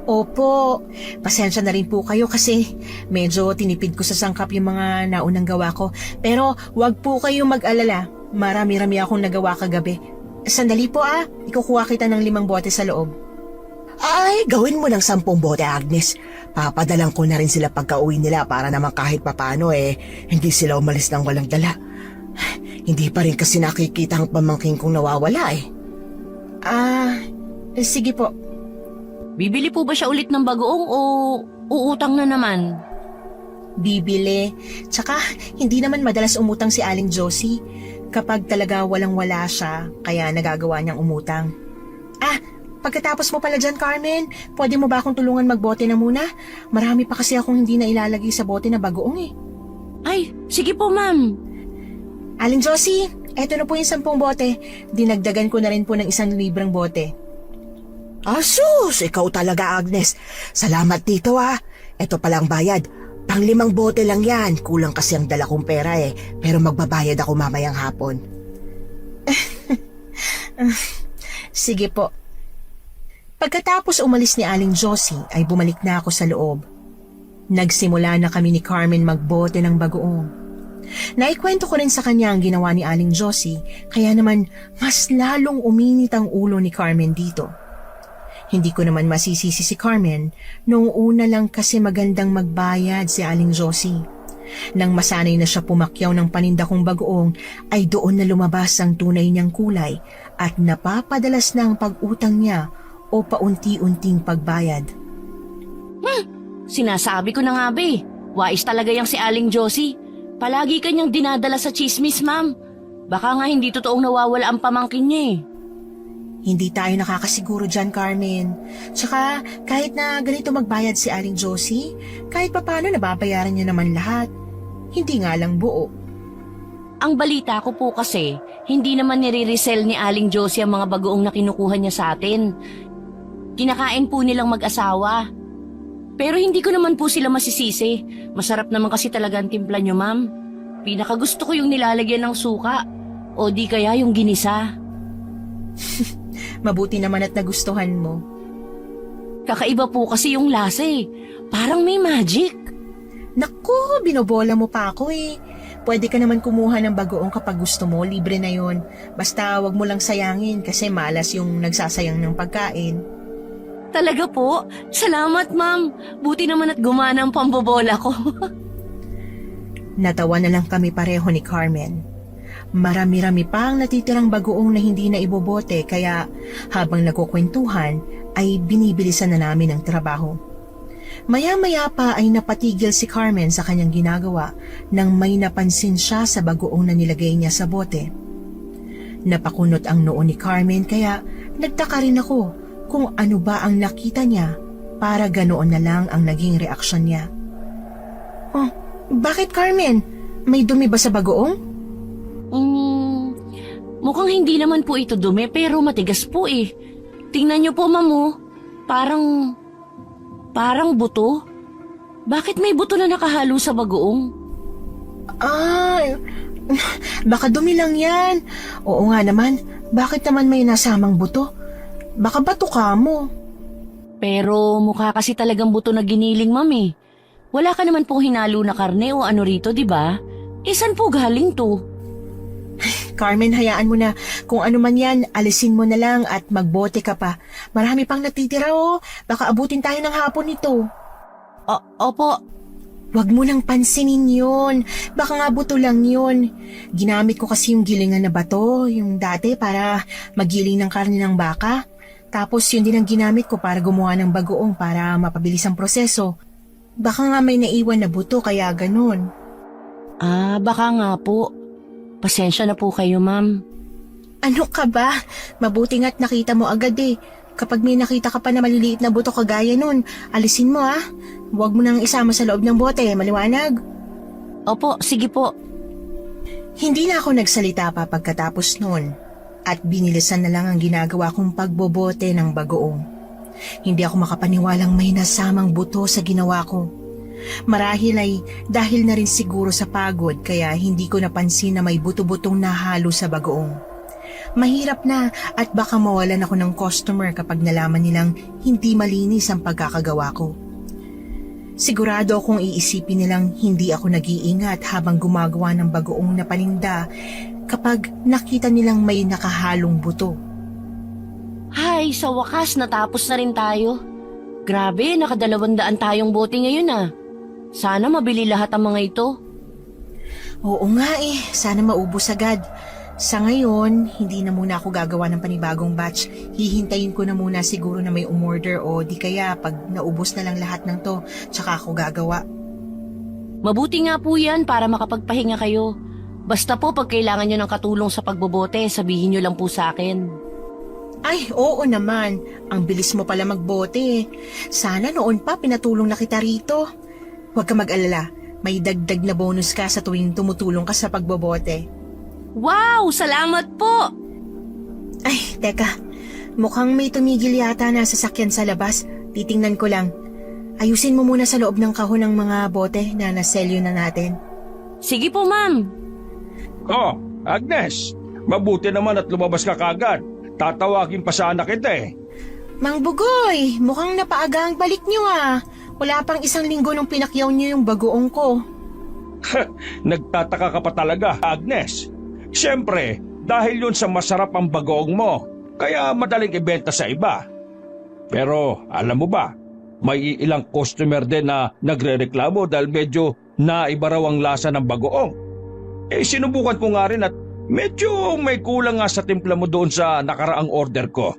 Opo, pasensya na rin po kayo kasi medyo tinipid ko sa sangkap yung mga naunang gawa ko. Pero wag po kayong mag-alala, marami-rami akong nagawa kagabi. Sandali po ikukuha kita ng 5 bote sa loob. Ay, gawin mo ng 10 bote, Agnes. Papadalang ko na rin sila pagka-uwi nila para naman kahit papano hindi sila umalis ng walang dala. Hindi pa rin kasi nakikita ang pamangking kong nawawala Sige po. Bibili po ba siya ulit ng bagoong o uutang na naman? Bibili. Tsaka, hindi naman madalas umutang si Aling Josie. Kapag talaga walang-wala siya, kaya nagagawa niyang umutang. Pagkatapos mo pala dyan, Carmen, pwede mo ba akong tulungan magbote na muna? Marami pa kasi akong hindi na ilalagay sa bote na bagoong Ay, sige po ma'am. Aling Josie, eto na po yung 10 bote. Dinagdagan ko na rin po ng 1 librang bote. Asus, ikaw talaga, Agnes. Salamat dito Ito palang bayad. Pang 5 bote lang yan. Kulang kasi ang dala kong pera Pero magbabayad ako mamayang hapon. Sige po. Pagkatapos umalis ni Aling Josie ay bumalik na ako sa loob. Nagsimula na kami ni Carmen magbote ng bagoong. Naikwento ko rin sa kanya ang ginawa ni Aling Josie, kaya naman mas lalong uminit ang ulo ni Carmen dito. Hindi ko naman masisisi si Carmen, noong una lang kasi magandang magbayad si Aling Josie. Nang masanay na siya pumakyaw ng paninda kong bagoong, ay doon na lumabas ang tunay niyang kulay at napapadalas na ang pag-utang niya o paunti-unting pagbayad. Sinasabi ko na nga wais talaga yang si Aling Josie. Palagi kanyang dinadala sa chismis, ma'am. Baka nga hindi totoong nawawala ang pamangkin niya Hindi tayo nakakasiguro dyan, Carmen. Tsaka, kahit na ganito magbayad si Aling Josie, kahit papano nababayaran niya naman lahat. Hindi nga lang buo. Ang balita ko po kasi, hindi naman nire-resell ni Aling Josie ang mga bagoong na kinukuha niya sa atin. Kinakain po nilang mag-asawa. Pero hindi ko naman po sila masisisi. Masarap naman kasi talaga ang timpla niyo, ma'am. Pinakagusto ko yung nilalagyan ng suka. O di kaya yung ginisa. Mabuti naman at nagustuhan mo. Kakaiba po kasi yung lasa Parang may magic. Naku, binobola mo pa ako Pwede ka naman kumuha ng bagoong kapag gusto mo, libre na yon. Basta wag mo lang sayangin kasi malas yung nagsasayang ng pagkain. Talaga po? Salamat, ma'am. Buti naman at gumana ang pambobola ko. Natawa na lang kami pareho ni Carmen. Marami-rami pa ang natitirang bagoong na hindi na ibobote kaya habang nagkukwentuhan ay binibilisan na namin ang trabaho. Maya-maya pa ay napatigil si Carmen sa kanyang ginagawa nang may napansin siya sa bagoong na nilagay niya sa bote. Napakunot ang noo ni Carmen kaya nagtaka rin ako kung ano ba ang nakita niya para ganoon na lang ang naging reaksyon niya. Oh, bakit Carmen? May dumi ba sa bagoong? Mukhang hindi naman po ito dumi pero matigas po Tingnan niyo po, ma'am Parang buto. Bakit may buto na nakahalo sa bagoong? Baka dumi lang yan. Oo nga naman, bakit naman may nasamang buto? Baka bato ka mo. Pero mukha kasi talagang buto na giniling, ma'am Wala ka naman pong hinalo na karne o ano rito, di ba? Saan po galing to? Carmen, hayaan mo na. Kung ano man yan, alisin mo na lang at magbote ka pa. Marami pang natitira Baka abutin tayo ng hapon nito. Opo. Wag mo nang pansinin yun. Baka nga buto lang yun. Ginamit ko kasi yung gilingan na bato, yung dati para magiling ng karne ng baka. Tapos yun din ang ginamit ko para gumawa ng bagoong para mapabilis ang proseso. Baka nga may naiwan na buto kaya ganun. Baka nga po. Pasensya na po kayo, ma'am. Ano ka ba? Mabuti nga't nakita mo agad Kapag may nakita ka pa na maliliit na buto kagaya nun, alisin mo Huwag mo nang isama sa loob ng bote, maliwanag? Opo, sige po. Hindi na ako nagsalita pa pagkatapos nun at binilisan na lang ang ginagawa kong pagbobote ng bagoong. Hindi ako makapaniwalang may nasamang buto sa ginawa ko. Marahil ay dahil na rin siguro sa pagod kaya hindi ko napansin na may buto-butong nahalo sa bagoong. Mahirap na at baka mawalan ako ng customer kapag nalaman nilang hindi malinis ang pagkakagawa ko. Sigurado akong iisipin nilang hindi ako nag-iingat habang gumagawa ng bagoong na paninda kapag nakita nilang may nakahalong buto. Hay, sa wakas natapos na rin tayo. Grabe, naka200 tayong bote ngayon ah. Sana mabili lahat ang mga ito. Oo nga sana maubos agad. Sa ngayon, hindi na muna ako gagawa ng panibagong batch. Hihintayin ko na muna siguro na may umorder o di kaya pag naubos na lang lahat ng to, tsaka ako gagawa. Mabuti nga po yan para makapagpahinga kayo. Basta po pag kailangan nyo ng katulong sa pagbobote, sabihin nyo lang po sa akin. Ay, oo naman. Ang bilis mo pala magbote. Sana noon pa pinatulong na kita rito. Huwag ka mag-alala. May dagdag na bonus ka sa tuwing tumutulong ka sa pagbobote. Wow! Salamat po! Ay, teka. Mukhang may tumigil yata na sasakyan sa labas. Titingnan ko lang. Ayusin mo muna sa loob ng kahon ng mga bote na naselyo na natin. Sige po, ma'am. Oh, Agnes, mabuti naman at lumabas ka kagad. Tatawagin pa sana kita eh. Mang Bugoy, mukhang napaaga ang balik niyo ah. Wala pang 1 linggo nung pinakyaw niyo yung bagoong ko. Nagtataka ka pa talaga, Agnes. Siyempre, dahil yun sa masarap ang bagoong mo, kaya madaling ibenta sa iba. Pero alam mo ba, may ilang customer din na nagre-reklamo dahil medyo naiba raw ang lasa ng bagoong. Sinubukan ko nga rin at medyo may kulang nga sa timpla mo doon sa nakaraang order ko.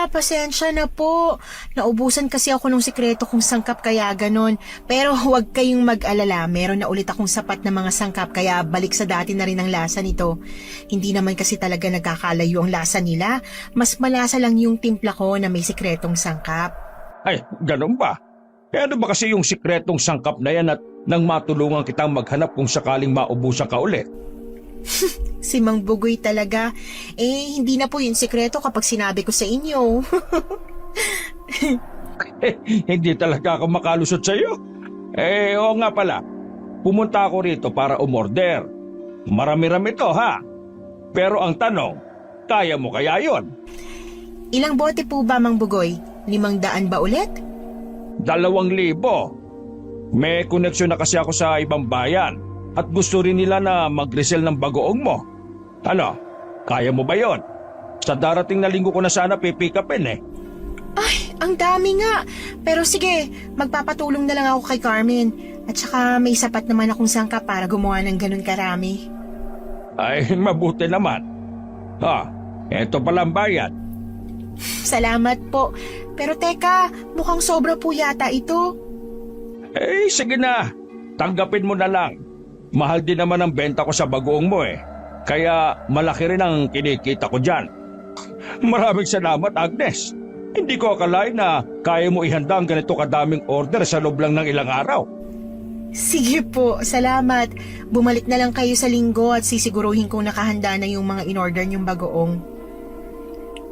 Pasensya na po. Naubusan kasi ako ng sikreto kong sangkap kaya ganon. Pero huwag kayong mag-alala. Meron na ulit akong sapat na mga sangkap kaya balik sa dati na rin ang lasa nito. Hindi naman kasi talaga nagkakalayo ang lasa nila. Mas malasa lang yung timpla ko na may sikretong sangkap. Ay, ganun ba? Ano ba kasi yung sikretong sangkap na yan at nang matulungan kitang maghanap kung sakaling maubusan ka ulit? Si Mang Bugoy talaga. Hindi na po yung sikreto kapag sinabi ko sa inyo. Hindi talaga ako makalusot sa iyo. Oo nga pala. Pumunta ako rito para umorder. Marami-rami to ha. Pero ang tanong, kaya mo kaya yon? Ilang bote po ba, Mang Bugoy? 500 ba ulit? 2,000. May koneksyon na kasi ako sa ibang bayan. At gusto rin nila na mag-resell ng bagoong mo. Ano, kaya mo ba yon? Sa darating na linggo ko na sana pipick upin eh. Ay, ang dami nga. Pero sige, magpapatulong na lang ako kay Carmen. At saka may sapat naman akong sangkap para gumawa ng ganun karami. Ay, mabuti naman. Eto pala ang bayad. Salamat po. Pero teka, mukhang sobra po yata ito. Sige na. Tanggapin mo na lang. Mahal din naman ang benta ko sa bagoong mo eh. Kaya malaki rin ang kinikita ko dyan. Maraming salamat, Agnes. Hindi ko akalain na kaya mo ihanda ang ganito kadaming order sa loob lang ng ilang araw. Sige po, salamat. Bumalik na lang kayo sa linggo at sisiguruhin kong nakahanda na yung mga in-order niyong bagoong.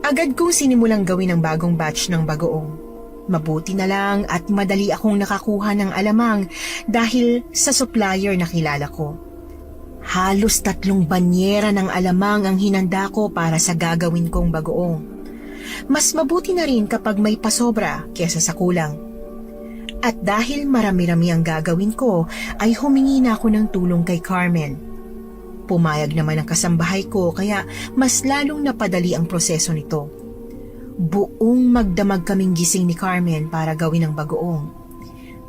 Agad kong sinimulang gawin ang bagong batch ng bagoong. Mabuti na lang at madali akong nakakuha ng alamang dahil sa supplier na kilala ko. Halos 3 banyera ng alamang ang hinanda ko para sa gagawin kong bagoong. Mas mabuti na rin kapag may pasobra kesa sa kulang. At dahil marami-rami ang gagawin ko, ay humingi na ako ng tulong kay Carmen. Pumayag naman ang kasambahay ko kaya mas lalong napadali ang proseso nito. Buong magdamag kaming gising ni Carmen para gawin ang bagoong.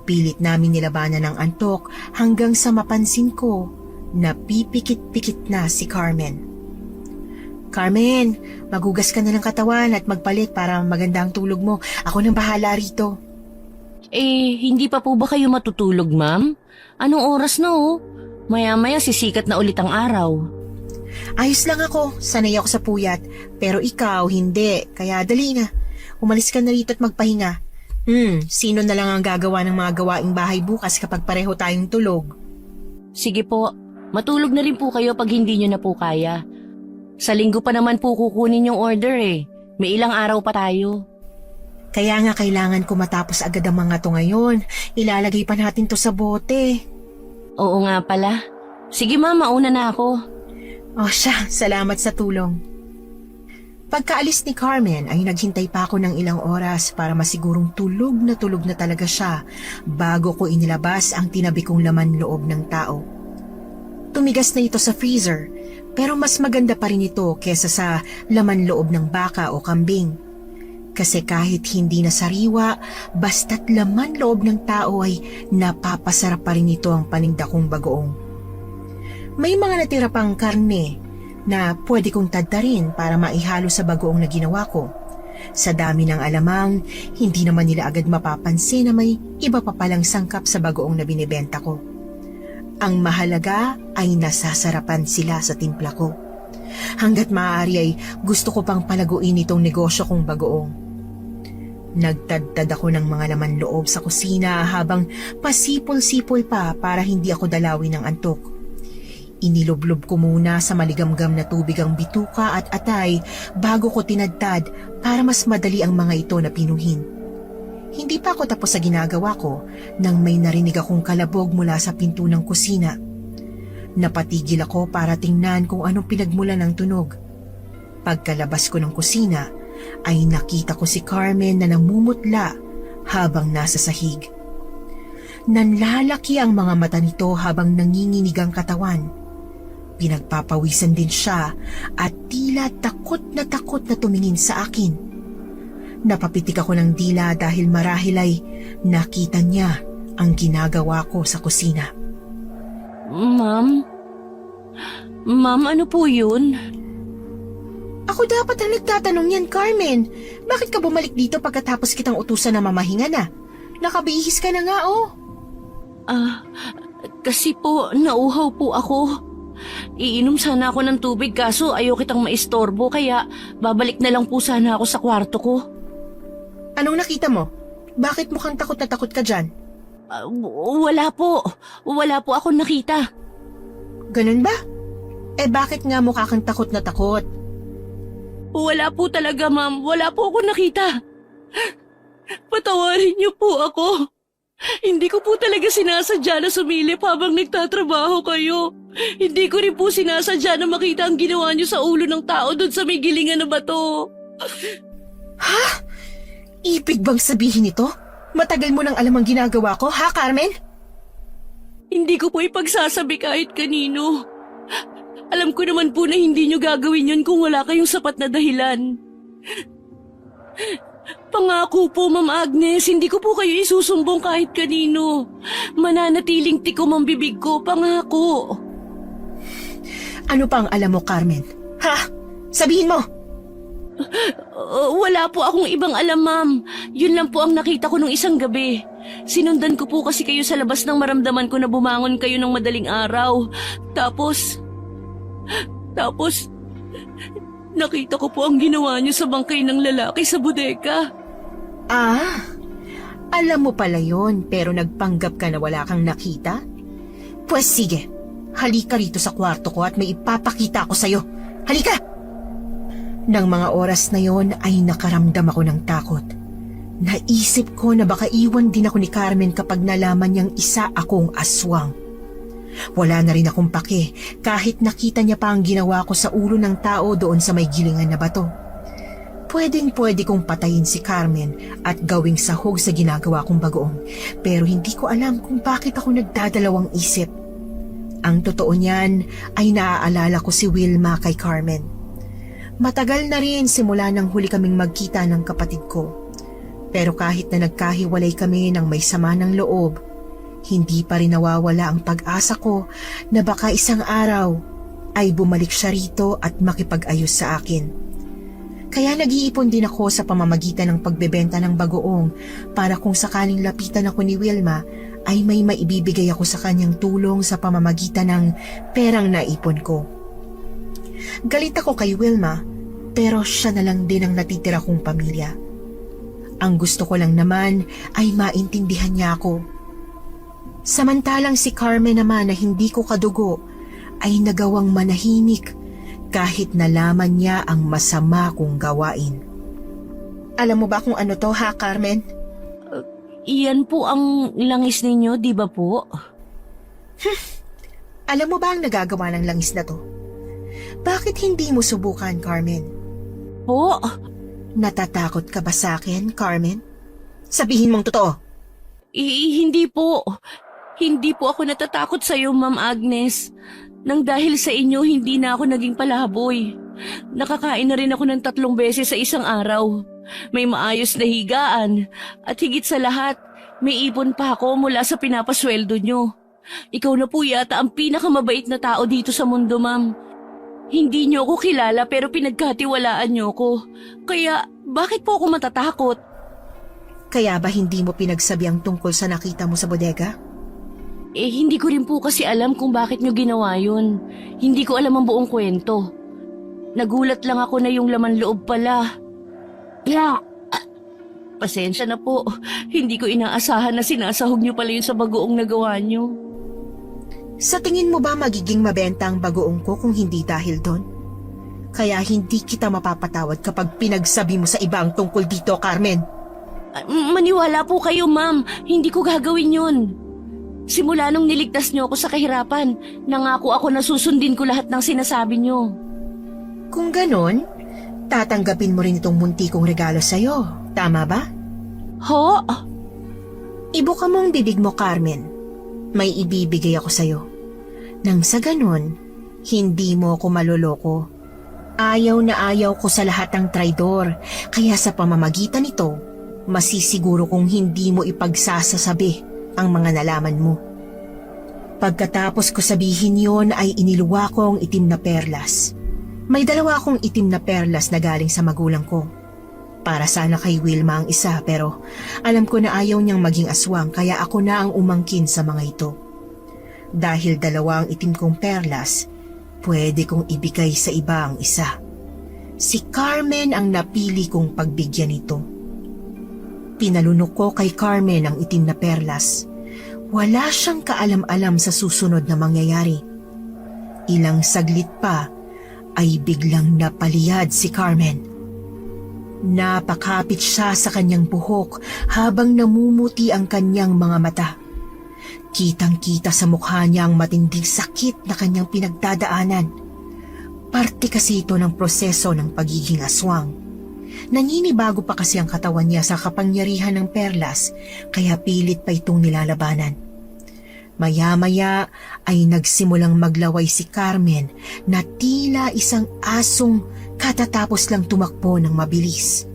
Pilit namin nilabanan ng antok hanggang sa mapansin ko na pipikit-pikit na si Carmen. Carmen, magugas ka na ng katawan at magpalit para maganda ang tulog mo. Ako nang bahala rito. Hindi pa po ba kayo matutulog, ma'am? Anong oras na oh? Maya-maya sisikat na ulit ang araw. Ayos lang ako, sanay ako sa puyat. Pero ikaw, hindi. Kaya dali na. Umalis ka na rito at magpahinga. Sino na lang ang gagawa ng mga gawaing bahay bukas kapag pareho tayong tulog? Sige po, matulog na rin po kayo pag hindi nyo na po kaya. Sa linggo pa naman po kukunin yung order eh. May ilang araw pa tayo. Kaya nga kailangan ko matapos agad ang mga to ngayon. Ilalagay pa natin to sa bote. Oo nga pala. Sige ma'am, mauna na ako. O siya, salamat sa tulong. Pagkaalis ni Carmen ay naghintay pa ako ng ilang oras para masigurong tulog na talaga siya bago ko inilabas ang tinabi kong laman loob ng tao. Tumigas na ito sa freezer pero mas maganda pa rin ito kesa sa laman loob ng baka o kambing. Kasi kahit hindi na sariwa, basta't laman loob ng tao ay napapasarap pa rin ito ang paninda kong bagoong. May mga natira pang karne na pwede kong tadtarin para maihalo sa bagoong na ginawa ko. Sa dami ng alamang, hindi naman nila agad mapapansin na may iba pa palang sangkap sa bagoong na binibenta ko. Ang mahalaga ay nasasarapan sila sa timpla ko. Hanggat maaari ay gusto ko pang palaguin itong negosyo kong bagoong. Nagtadtad ako ng mga laman loob sa kusina habang pasipol-sipol pa para hindi ako dalawin ng antok. Inilublob ko muna sa maligamgam na tubig ang bituka at atay bago ko tinadtad para mas madali ang mga ito na pinuhin. Hindi pa ako tapos sa ginagawa ko nang may narinig akong kalabog mula sa pinto ng kusina. Napatigil ako para tingnan kung anong pinagmulan ng tunog. Pagkalabas ko ng kusina ay nakita ko si Carmen na namumutla habang nasa sahig. Nanlalaki ang mga mata nito habang nanginginig ang katawan. Pinagpapawisan din siya at tila takot na tumingin sa akin. Napapitik ako ng dila dahil marahil ay nakita niya ang ginagawa ko sa kusina. Ma'am? Ma'am, ano po yun? Ako dapat ang nagtatanong yan, Carmen. Bakit ka bumalik dito pagkatapos kitang utusan na mamahinga na? Nakabihis ka na nga, oh. Kasi po, nauhaw po ako. Iinom sana ako ng tubig kaso ayaw kitang maistorbo kaya babalik na lang po sana ako sa kwarto ko. Anong nakita mo? Bakit mukhang takot na takot ka dyan? Wala po. Wala po akong nakita. Ganun ba? Eh bakit nga mukha kang takot na takot? Wala po talaga, ma'am. Wala po akong nakita. Patawarin niyo po ako. Hindi ko po talaga sinasadya na sumilip habang nagtatrabaho kayo. Hindi ko rin po sinasadya na makita ang ginawa niyo sa ulo ng tao doon sa may gilingan na bato. Ha? Ibig bang sabihin ito? Matagal mo nang alam ang ginagawa ko, ha, Carmen? Hindi ko po ipagsasabi kahit kanino. Alam ko naman po na hindi niyo gagawin yun kung wala kayong sapat na dahilan. Pangako po, Ma'am Agnes, hindi ko po kayo isusumbong kahit kanino. Mananatiling tikom ang bibig ko, pangako. Ano pa ang alam mo, Carmen? Ha? Sabihin mo! Wala po akong ibang alam, ma'am. Yun lang po ang nakita ko nung isang gabi. Sinundan ko po kasi kayo sa labas nang maramdaman ko na bumangon kayo ng madaling araw. Tapos, nakita ko po ang ginawa niyo sa bangkay ng lalaki sa bodega. Ah, alam mo pala yon pero nagpanggap ka na wala kang nakita? Pues sige, halika rito sa kwarto ko at may ipapakita ako sa'yo. Halika! Nang mga oras na yon ay nakaramdam ako ng takot. Naisip ko na baka iwan din ako ni Carmen kapag nalaman niyang isa akong aswang. Wala na rin akong pake kahit nakita niya pa ang ginawa ko sa ulo ng tao doon sa may gilingan na bato. Pwedeng-pwede kong patayin si Carmen at gawing sahog sa ginagawa kong bagoong, pero hindi ko alam kung bakit ako nagdadalawang isip. Ang totoo niyan ay naaalala ko si Wilma kay Carmen. Matagal na rin simula nang huli kaming magkita ng kapatid ko. Pero kahit na nagkahiwalay kami ng may sama ng loob, hindi pa rin nawawala ang pag-asa ko na baka isang araw ay bumalik siya rito at makipag-ayos sa akin. Kaya nag-iipon din ako sa pamamagitan ng pagbebenta ng bagoong para kung sakaling lapitan ako ni Wilma ay may maibibigay ako sa kanyang tulong sa pamamagitan ng perang naipon ko. Galit ako kay Wilma pero siya na lang din ang natitira kong pamilya. Ang gusto ko lang naman ay maintindihan niya ako. Samantalang si Carmen naman na hindi ko kadugo ay nagawang manahimik kahit nalaman niya ang masama kong gawain. Alam mo ba kung ano to, ha, Carmen? Iyan po ang langis ninyo, di ba po? Alam mo ba ang nagagawa ng langis na to? Bakit hindi mo subukan, Carmen? Po, Natatakot ka ba sa akin, Carmen? Sabihin mong totoo. hindi po. Hindi po ako natatakot sa iyo, Ma'am Agnes. Nang dahil sa inyo, hindi na ako naging palaboy. Nakakain na rin ako ng 3 beses sa isang araw. May maayos na higaan. At higit sa lahat, may ipon pa ako mula sa pinapasweldo nyo. Ikaw na po yata ang pinakamabait na tao dito sa mundo, Ma'am. Hindi nyo ako kilala pero pinagkatiwalaan nyo ko. Kaya, bakit po ako matatakot? Kaya ba hindi mo pinagsabi ang tungkol sa nakita mo sa bodega? Hindi ko rin po kasi alam kung bakit nyo ginawa yun. Hindi ko alam ang buong kwento. Nagulat lang ako na yung laman loob pala. Pasensya na po. Hindi ko inaasahan na sinasahog nyo pala yun sa bagoong nagawa nyo. Sa tingin mo ba magiging mabenta ang bagoong ko kung hindi dahil doon? Kaya hindi kita mapapatawad kapag pinagsabi mo sa iba ang tungkol dito, Carmen. Maniwala po kayo, Ma'am. Hindi ko gagawin yun. Simula nung niligtas niyo ako sa kahirapan, nangako ako na susundin ko lahat ng sinasabi niyo. Kung ganon, tatanggapin mo rin itong munti kong regalo sa'yo. Tama ba? Ho? Ibuka mo ang bibig mo, Carmen. May ibibigay ako sa'yo. Nang sa ganon, hindi mo ako maloloko. Ayaw na ayaw ko sa lahat ng traidor, kaya sa pamamagitan nito, masisiguro kong hindi mo ipagsasasabi ang mga nalaman mo. Pagkatapos ko sabihin yon ay iniluwa ko ang itim na perlas. May 2 akong itim na perlas na galing sa magulang ko. Para sana kay Wilma ang isa pero alam ko na ayaw niyang maging aswang kaya ako na ang umangkin sa mga ito. Dahil 2 ang itim kong perlas, pwede kong ibigay sa iba ang isa. Si Carmen ang napili kong pagbigyan nito. Pinalunok ko kay Carmen ang itim na perlas. Wala siyang kaalam-alam sa susunod na mangyayari. Ilang saglit pa ay biglang napaliyad si Carmen. Napakapit siya sa kanyang buhok habang namumuti ang kanyang mga mata. Kitang-kita sa mukha niya ang matinding sakit na kanyang pinagdadaanan. Parte kasi ito ng proseso ng pagiging aswang. Naninibago pa kasi ang katawan niya sa kapangyarihan ng perlas kaya pilit pa itong nilalabanan. Maya-maya ay nagsimulang maglaway si Carmen na tila isang asong katatapos lang tumakbo ng mabilis.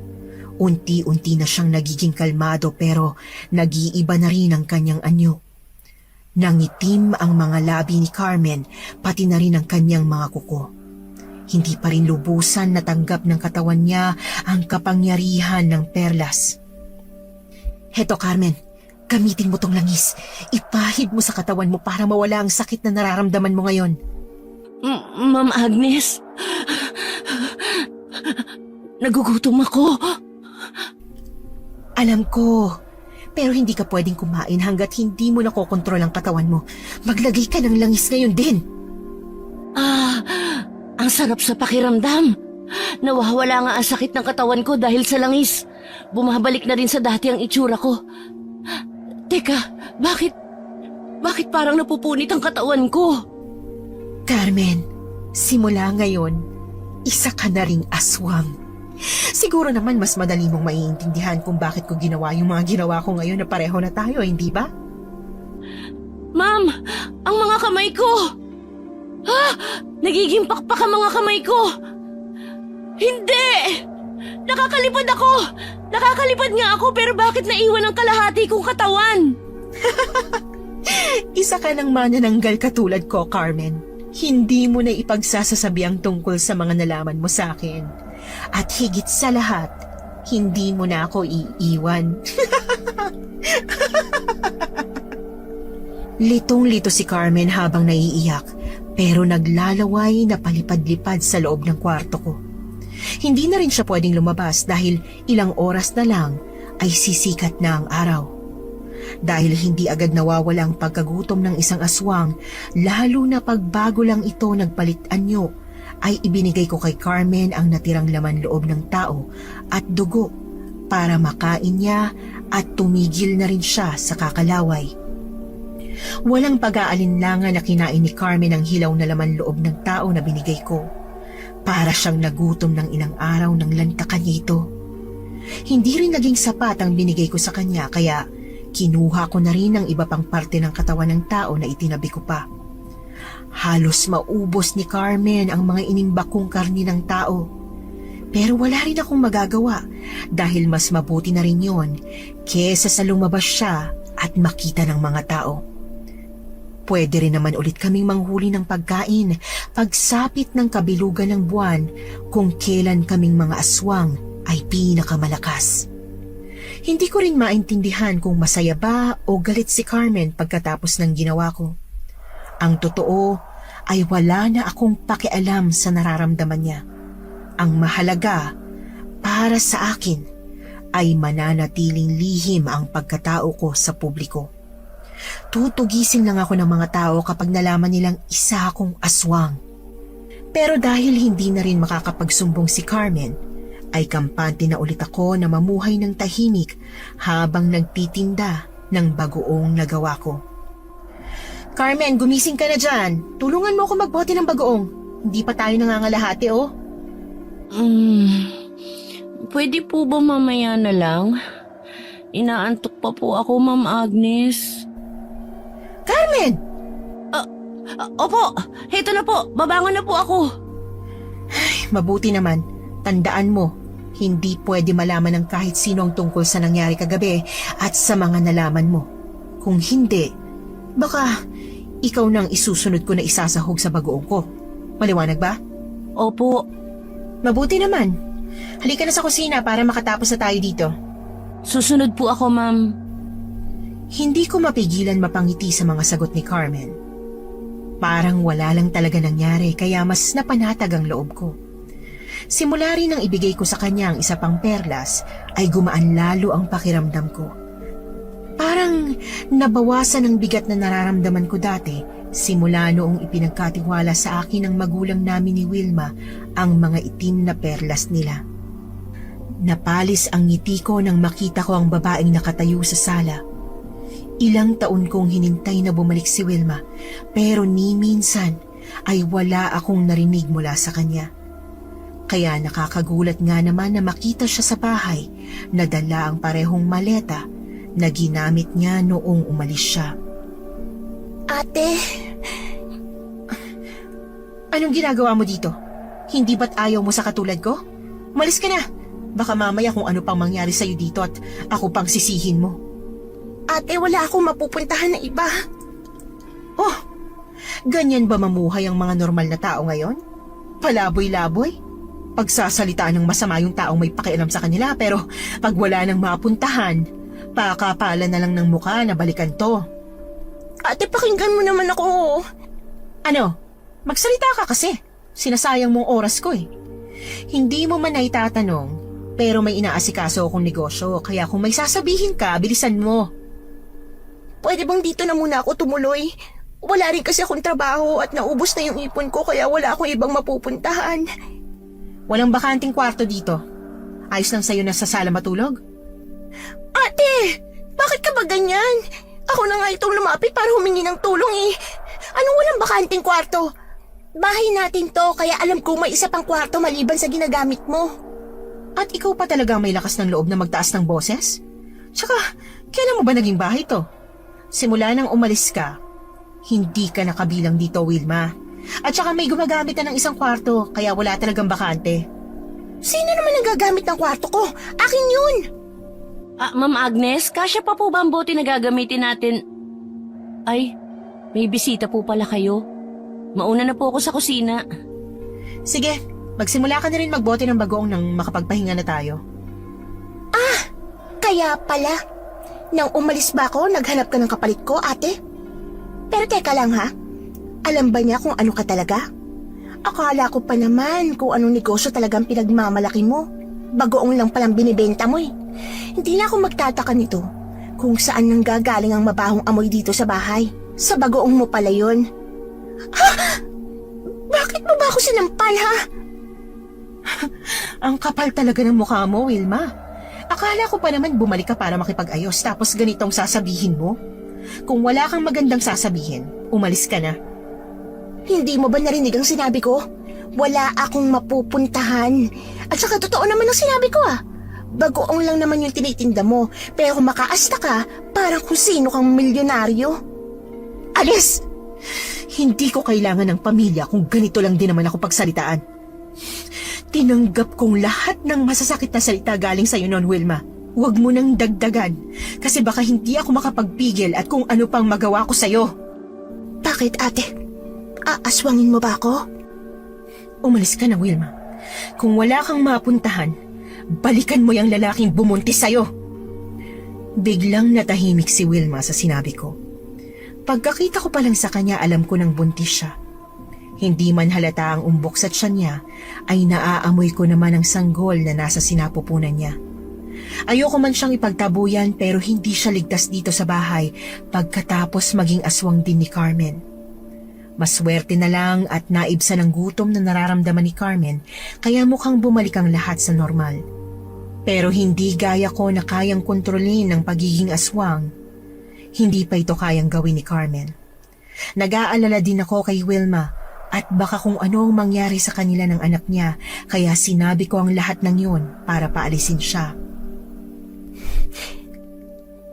Unti-unti na siyang nagiging kalmado pero nag-iiba na rin ang kanyang anyo. Nangitim ang mga labi ni Carmen pati na rin ang kanyang mga kuko. Hindi pa rin lubusan natanggap ng katawan niya ang kapangyarihan ng perlas. Heto, Carmen, gamitin mo tong langis. Ipahid mo sa katawan mo para mawala ang sakit na nararamdaman mo ngayon. Ma'am Agnes, nagugutom ako. Alam ko, pero hindi ka pwedeng kumain hanggat hindi mo nakokontrol ang katawan mo. Maglagay ka ng langis ngayon din. Ang sarap sa pakiramdam. Nawawala nga ang sakit ng katawan ko dahil sa langis. Bumabalik na rin sa dati ang itsura ko. Teka, bakit parang napupunit ang katawan ko? Carmen, simula ngayon, isa ka na ring aswang. Siguro naman mas madali mong maiintindihan kung bakit ko ginawa yung mga ginawa ko ngayon na pareho na tayo, hindi ba? Ma'am, ang mga kamay ko! Nagiging pakpak ang mga kamay ko! Hindi! Nakakalipad ako! Nakakalipad nga ako pero bakit naiwan ang kalahati kong katawan? Isa ka ng manananggal katulad ko, Carmen. Hindi mo na ipagsasasabi ang tungkol sa mga nalaman mo sa akin. At higit sa lahat, hindi mo na ako iiwan. Litong-lito si Carmen habang naiiyak, pero naglalaway na palipad-lipad sa loob ng kwarto ko. Hindi na rin siya pwedeng lumabas dahil ilang oras na lang ay sisikat na ang araw. Dahil hindi agad nawawala ang pagkagutom ng isang aswang, lalo na pagbago lang ito nagpalit anyo, ay ibinigay ko kay Carmen ang natirang laman loob ng tao at dugo para makain niya at tumigil na rin siya sa kakalaway. Walang pag-aalinlangan na kinain ni Carmen ang hilaw na laman loob ng tao na binigay ko. Para siyang nagutom ng ilang araw ng lantakan niya ito. Hindi rin naging sapat ang binigay ko sa kanya kaya kinuha ko na rin ang iba pang parte ng katawan ng tao na itinabi ko pa. Halos maubos ni Carmen ang mga inimbak kong karni ng tao. Pero wala rin akong magagawa dahil mas mabuti na rin yon kesa sa lumabas siya at makita ng mga tao. Pwede rin naman ulit kaming manghuli ng pagkain pagsapit ng kabilugan ng buwan kung kailan kaming mga aswang ay pinakamalakas. Hindi ko rin maintindihan kung masaya ba o galit si Carmen pagkatapos ng ginawa ko. Ang totoo ay wala na akong pakialam sa nararamdaman niya. Ang mahalaga para sa akin ay mananatiling lihim ang pagkatao ko sa publiko. Tutugisin lang ako ng mga tao kapag nalaman nilang isa akong aswang. Pero dahil hindi na rin makakapagsumbong si Carmen, ay kampante na ulit ako na mamuhay ng tahimik habang nagtitinda ng bagoong nagawa ko. Carmen, gumising ka na dyan. Tulungan mo ako magbote ng bagoong. Hindi pa tayo nangangalahati, oh. Pwede po ba mamaya na lang? Inaantok pa po ako, Ma'am Agnes. Carmen! Opo, heto na po. Babangon na po ako. Mabuti naman. Tandaan mo, hindi pwede malaman ng kahit sino ang tungkol sa nangyari kagabi at sa mga nalaman mo. Kung hindi, baka ikaw nang isusunod ko na isasahog sa bagoong ko. Maliwanag ba? Opo. Mabuti naman. Halika na sa kusina para makatapos na tayo dito. Susunod po ako, Ma'am. Hindi ko mapigilan mapangiti sa mga sagot ni Carmen. Parang wala lang talaga nangyari kaya mas napanatag ang loob ko. Simula rin nang ibigay ko sa kanya ang isa pang perlas ay gumaan lalo ang pakiramdam ko. Parang nabawasan ang bigat na nararamdaman ko dati simula noong ipinagkatiwala sa akin ng magulang namin ni Wilma ang mga itim na perlas nila. Napalis ang ngiti ko nang makita ko ang babaeng nakatayo sa sala. Ilang taon kong hinintay na bumalik si Wilma pero ni minsan ay wala akong narinig mula sa kanya. Kaya nakakagulat nga naman na makita siya sa bahay na dala ang parehong maleta na ginamit niya noong umalis siya. Ate, Anong ginagawa mo dito? Hindi ba't ayaw mo sa katulad ko? Umalis ka na. Baka mamaya kung ano pang mangyari sa'yo dito at ako pang sisihin mo. ate, wala akong mapupuntahan na iba. Oh, ganyan ba mamuhay ang mga normal na tao ngayon? Palaboy-laboy? Pagsasalitaan ng masama yung taong may pakialam sa kanila pero pag wala nang mapuntahan, pakapala na lang ng mukha na balikan to. Ate, pakinggan mo naman ako. Ano? Magsalita ka kasi. Sinasayang mong oras ko eh. Hindi mo man naitatanong, pero may inaasikaso akong negosyo kaya kung may sasabihin ka, bilisan mo. Pwede bang dito na muna ako tumuloy? Wala rin kasi akong trabaho at naubos na yung ipon ko kaya wala akong ibang mapupuntahan. Walang bakanting kwarto dito. Ayos lang sa'yo na sa sala matulog? Ate, bakit ka ba ganyan? Ako na nga itong lumapit para humingi ng tulong eh. Anong walang bakanting kwarto? Bahay natin to kaya alam kong may isa pang kwarto maliban sa ginagamit mo. At ikaw pa talaga may lakas ng loob na magtaas ng boses? Tsaka, kailan mo ba naging bahay to? Simula nang umalis ka, hindi ka nakabilang dito, Wilma. At saka may gumagamit na ng isang kwarto kaya wala talagang bakante. Sino naman ang gagamit ng kwarto ko? Akin yun! Ma'am Agnes, kasya pa po ba ang bote na gagamitin natin? Ay, may bisita po pala kayo. Mauna na po ako sa kusina. Sige, magsimula ka na rin magbote ng bagoong nang makapagpahinga na tayo. Kaya pala, nang umalis ba ako, naghanap ka ng kapalit ko, ate? Pero teka lang ha, alam ba niya kung ano ka talaga? Akala ko pa naman kung anong negosyo talagang pinagmamalaki mo. Bagoong lang palang binibenta mo eh. Hindi na ako magtataka nito kung saan nanggagaling ang mabahong amoy dito sa bahay. Sa bagoong mo pala yun. Ha? Bakit mo ba ako sinampal ha? Ang kapal talaga ng mukha mo, Wilma. Akala ko pa naman bumalik ka para makipag-ayos tapos ganitong sasabihin mo. Kung wala kang magandang sasabihin, umalis ka na. Hindi mo ba narinig ang sinabi ko? Wala akong mapupuntahan. At saka totoo naman ang sinabi ko Bagoong lang naman yung tinitinda mo, pero kung makaasta ka, parang kung sino kang milyonaryo. Alis! Hindi ko kailangan ng pamilya kung ganito lang din naman ako pagsalitaan. Tinanggap kong lahat ng masasakit na salita galing sa'yo noon, Wilma. Huwag mo nang dagdagan, kasi baka hindi ako makapagpigil at kung ano pang magawa ko sa'yo. Bakit, ate? Aaswangin mo ba ako? Umalis ka na, Wilma. Kung wala kang mapuntahan, balikan mo yung lalaking bumuntis sa'yo. Biglang natahimik si Wilma sa sinabi ko. Pagkakita ko pa lang sa kanya, alam ko nang buntis siya. Hindi man halata ang umbok sa tiyan niya, ay naaamoy ko naman ang sanggol na nasa sinapupunan niya. Ayoko man siyang ipagtabuyan pero hindi siya ligtas dito sa bahay pagkatapos maging aswang din ni Carmen. Maswerte na lang at naibsan ang gutom na nararamdaman ni Carmen kaya mukhang bumalik ang lahat sa normal. Pero hindi gaya ko na kayang kontrolin ang pagiging aswang. Hindi pa ito kayang gawin ni Carmen. Nag-aalala din ako kay Wilma at baka kung ano ang mangyari sa kanila ng anak niya kaya sinabi ko ang lahat ng yun para paalisin siya.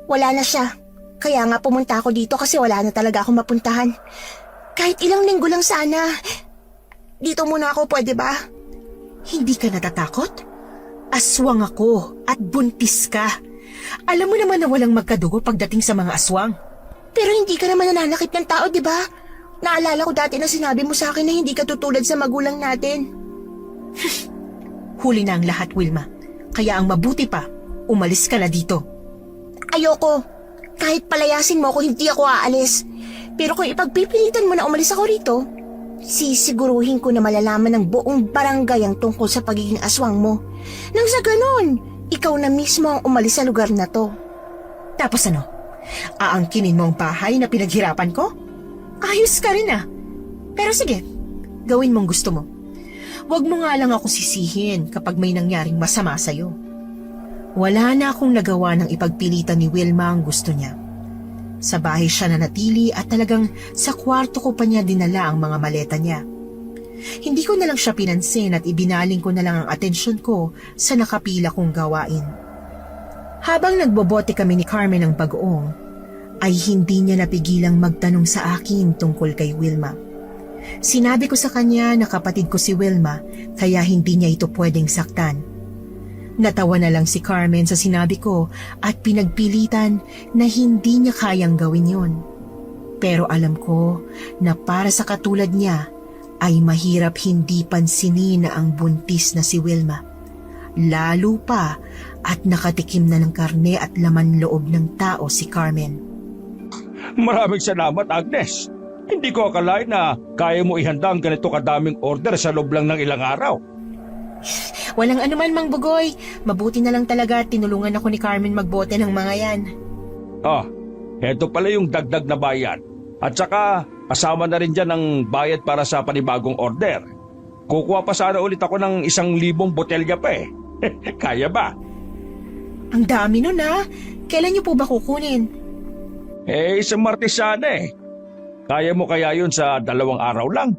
Wala na siya. Kaya nga pumunta ako dito kasi wala na talaga akong mapuntahan. Kahit ilang linggo lang sana. Dito muna ako, pwede ba? Hindi ka natatakot? Aswang ako at buntis ka. Alam mo naman na walang magkadugo pagdating sa mga aswang. Pero hindi ka naman nananakit ng tao, di ba? Naalala ko dati na sinabi mo sa akin na hindi ka tutulad sa magulang natin. Huli na ang lahat, Wilma. Kaya ang mabuti pa, umalis ka na dito. Ayoko. Kahit palayasin mo ako, hindi ako aalis. Pero kung ipagpipilitan mo na umalis ako rito, sisiguruhin ko na malalaman ng buong barangay ang tungkol sa pagiging aswang mo. Nang sa ganon, ikaw na mismo ang umalis sa lugar na to. Tapos ano? Aangkinin mo ang bahay na pinaghirapan ko? Ayos ka rin Pero sige, gawin mong gusto mo. Huwag mo nga lang ako sisihin kapag may nangyaring masama sa'yo. Wala na akong nagawa ng ipagpilitan ni Wilma ang gusto niya. Sa bahay siya nanatili at talagang sa kwarto ko pa niya dinala ang mga maleta niya. Hindi ko na lang siya pinansin at ibinaling ko na lang ang atensyon ko sa nakapila kong gawain. Habang nagbobote kami ni Carmen ng bagoong, ay hindi niya napigilang magtanong sa akin tungkol kay Wilma. Sinabi ko sa kanya na kapatid ko si Wilma kaya hindi niya ito pwedeng saktan. Natawa na lang si Carmen sa sinabi ko at pinagpilitan na hindi niya kayang gawin yon. Pero alam ko na para sa katulad niya ay mahirap hindi pansinin na ang buntis na si Wilma. Lalo pa at nakatikim na ng karne at laman loob ng tao si Carmen. Maraming salamat, Agnes. Hindi ko akalain na kaya mo ihanda ang ganito kadaming order sa loob lang ng ilang araw. Walang anuman, Mang Bugoy. Mabuti na lang talaga at tinulungan ako ni Carmen magbote ng mga yan. Eto pala yung dagdag na bayad. At saka, kasama na rin dyan ang bayad para sa panibagong order. Kukuha pa sana ulit ako ng 1,000 botelya pa Kaya ba? Ang dami nun Kailan niyo po ba kukunin? Isang Martes sana Kaya mo kaya yun sa 2 araw lang?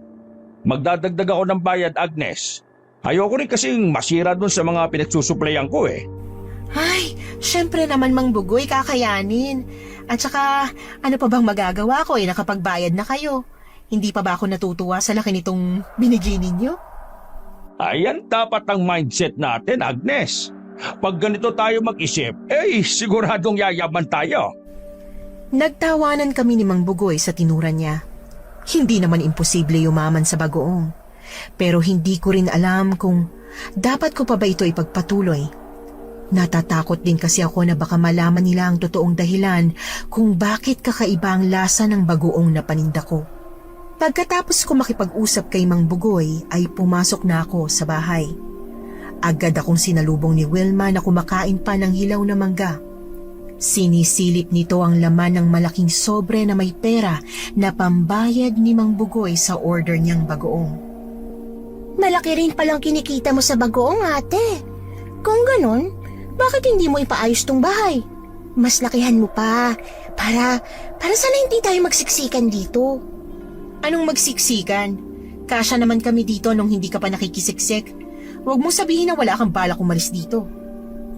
Magdadagdag ako ng bayad, Agnes. Ayoko rin kasing masira dun sa mga pinagsusuplayan ko Ay, syempre naman, Mang Bugoy, kakayanin. At saka, ano pa bang magagawa ko nakapagbayad na kayo? Hindi pa ba ako natutuwa sa laki nitong binigay ninyo? Ayan dapat ang mindset natin, Agnes. Pag ganito tayo mag-isip, siguradong yayaman tayo. Nagtawanan kami ni Mang Bugoy sa tinura niya. Hindi naman imposible yumaman sa bagoong. Pero hindi ko rin alam kung dapat ko pa ba ito ipagpatuloy. Natatakot din kasi ako na baka malaman nila ang totoong dahilan kung bakit kakaiba ang lasa ng bagoong na paninda ko. Pagkatapos ko makipag-usap kay Mang Bugoy ay pumasok na ako sa bahay. Agad akong sinalubong ni Wilma na kumakain pa ng hilaw na mangga. Sinisilip nito ang laman ng malaking sobre na may pera na pambayad ni Mang Bugoy sa order niyang bagoong. Malaki rin palang kinikita mo sa bagoong, ate. Kung ganon, bakit hindi mo ipaayos tong bahay? Mas lakihan mo pa para sana hindi tayo magsiksikan dito. Anong magsiksikan? Kasya naman kami dito nung hindi ka pa nakikisiksik. Huwag mong sabihin na wala kang balak umalis dito.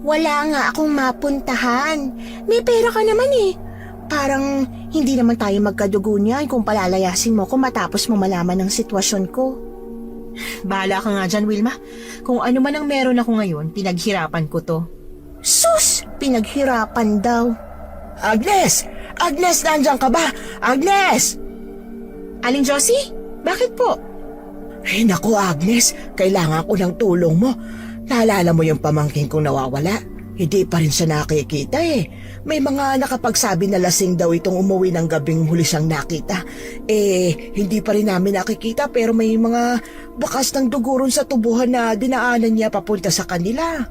Wala nga akong mapuntahan. May pera ka naman eh. Parang hindi naman tayo magkadugo niyan kung palalayasin mo ko matapos mo malaman ng sitwasyon ko. Bahala ka nga dyan, Wilma. Kung ano man ang meron ako ngayon, pinaghirapan ko to. Sus! Pinaghirapan daw. Agnes! Agnes, nandiyan ka ba? Agnes! Aling Josie? Bakit po? Ay naku Agnes, kailangan ko ng tulong mo. Naalala mo yung pamangkin kong nawawala? Hindi pa rin siya nakikita eh. May mga nakapagsabi na lasing daw itong umuwi ng gabing huli siyang nakita. Hindi pa rin namin nakikita pero may mga bakas ng dugo ron sa tubuhan na dinaanan niya papunta sa kanila.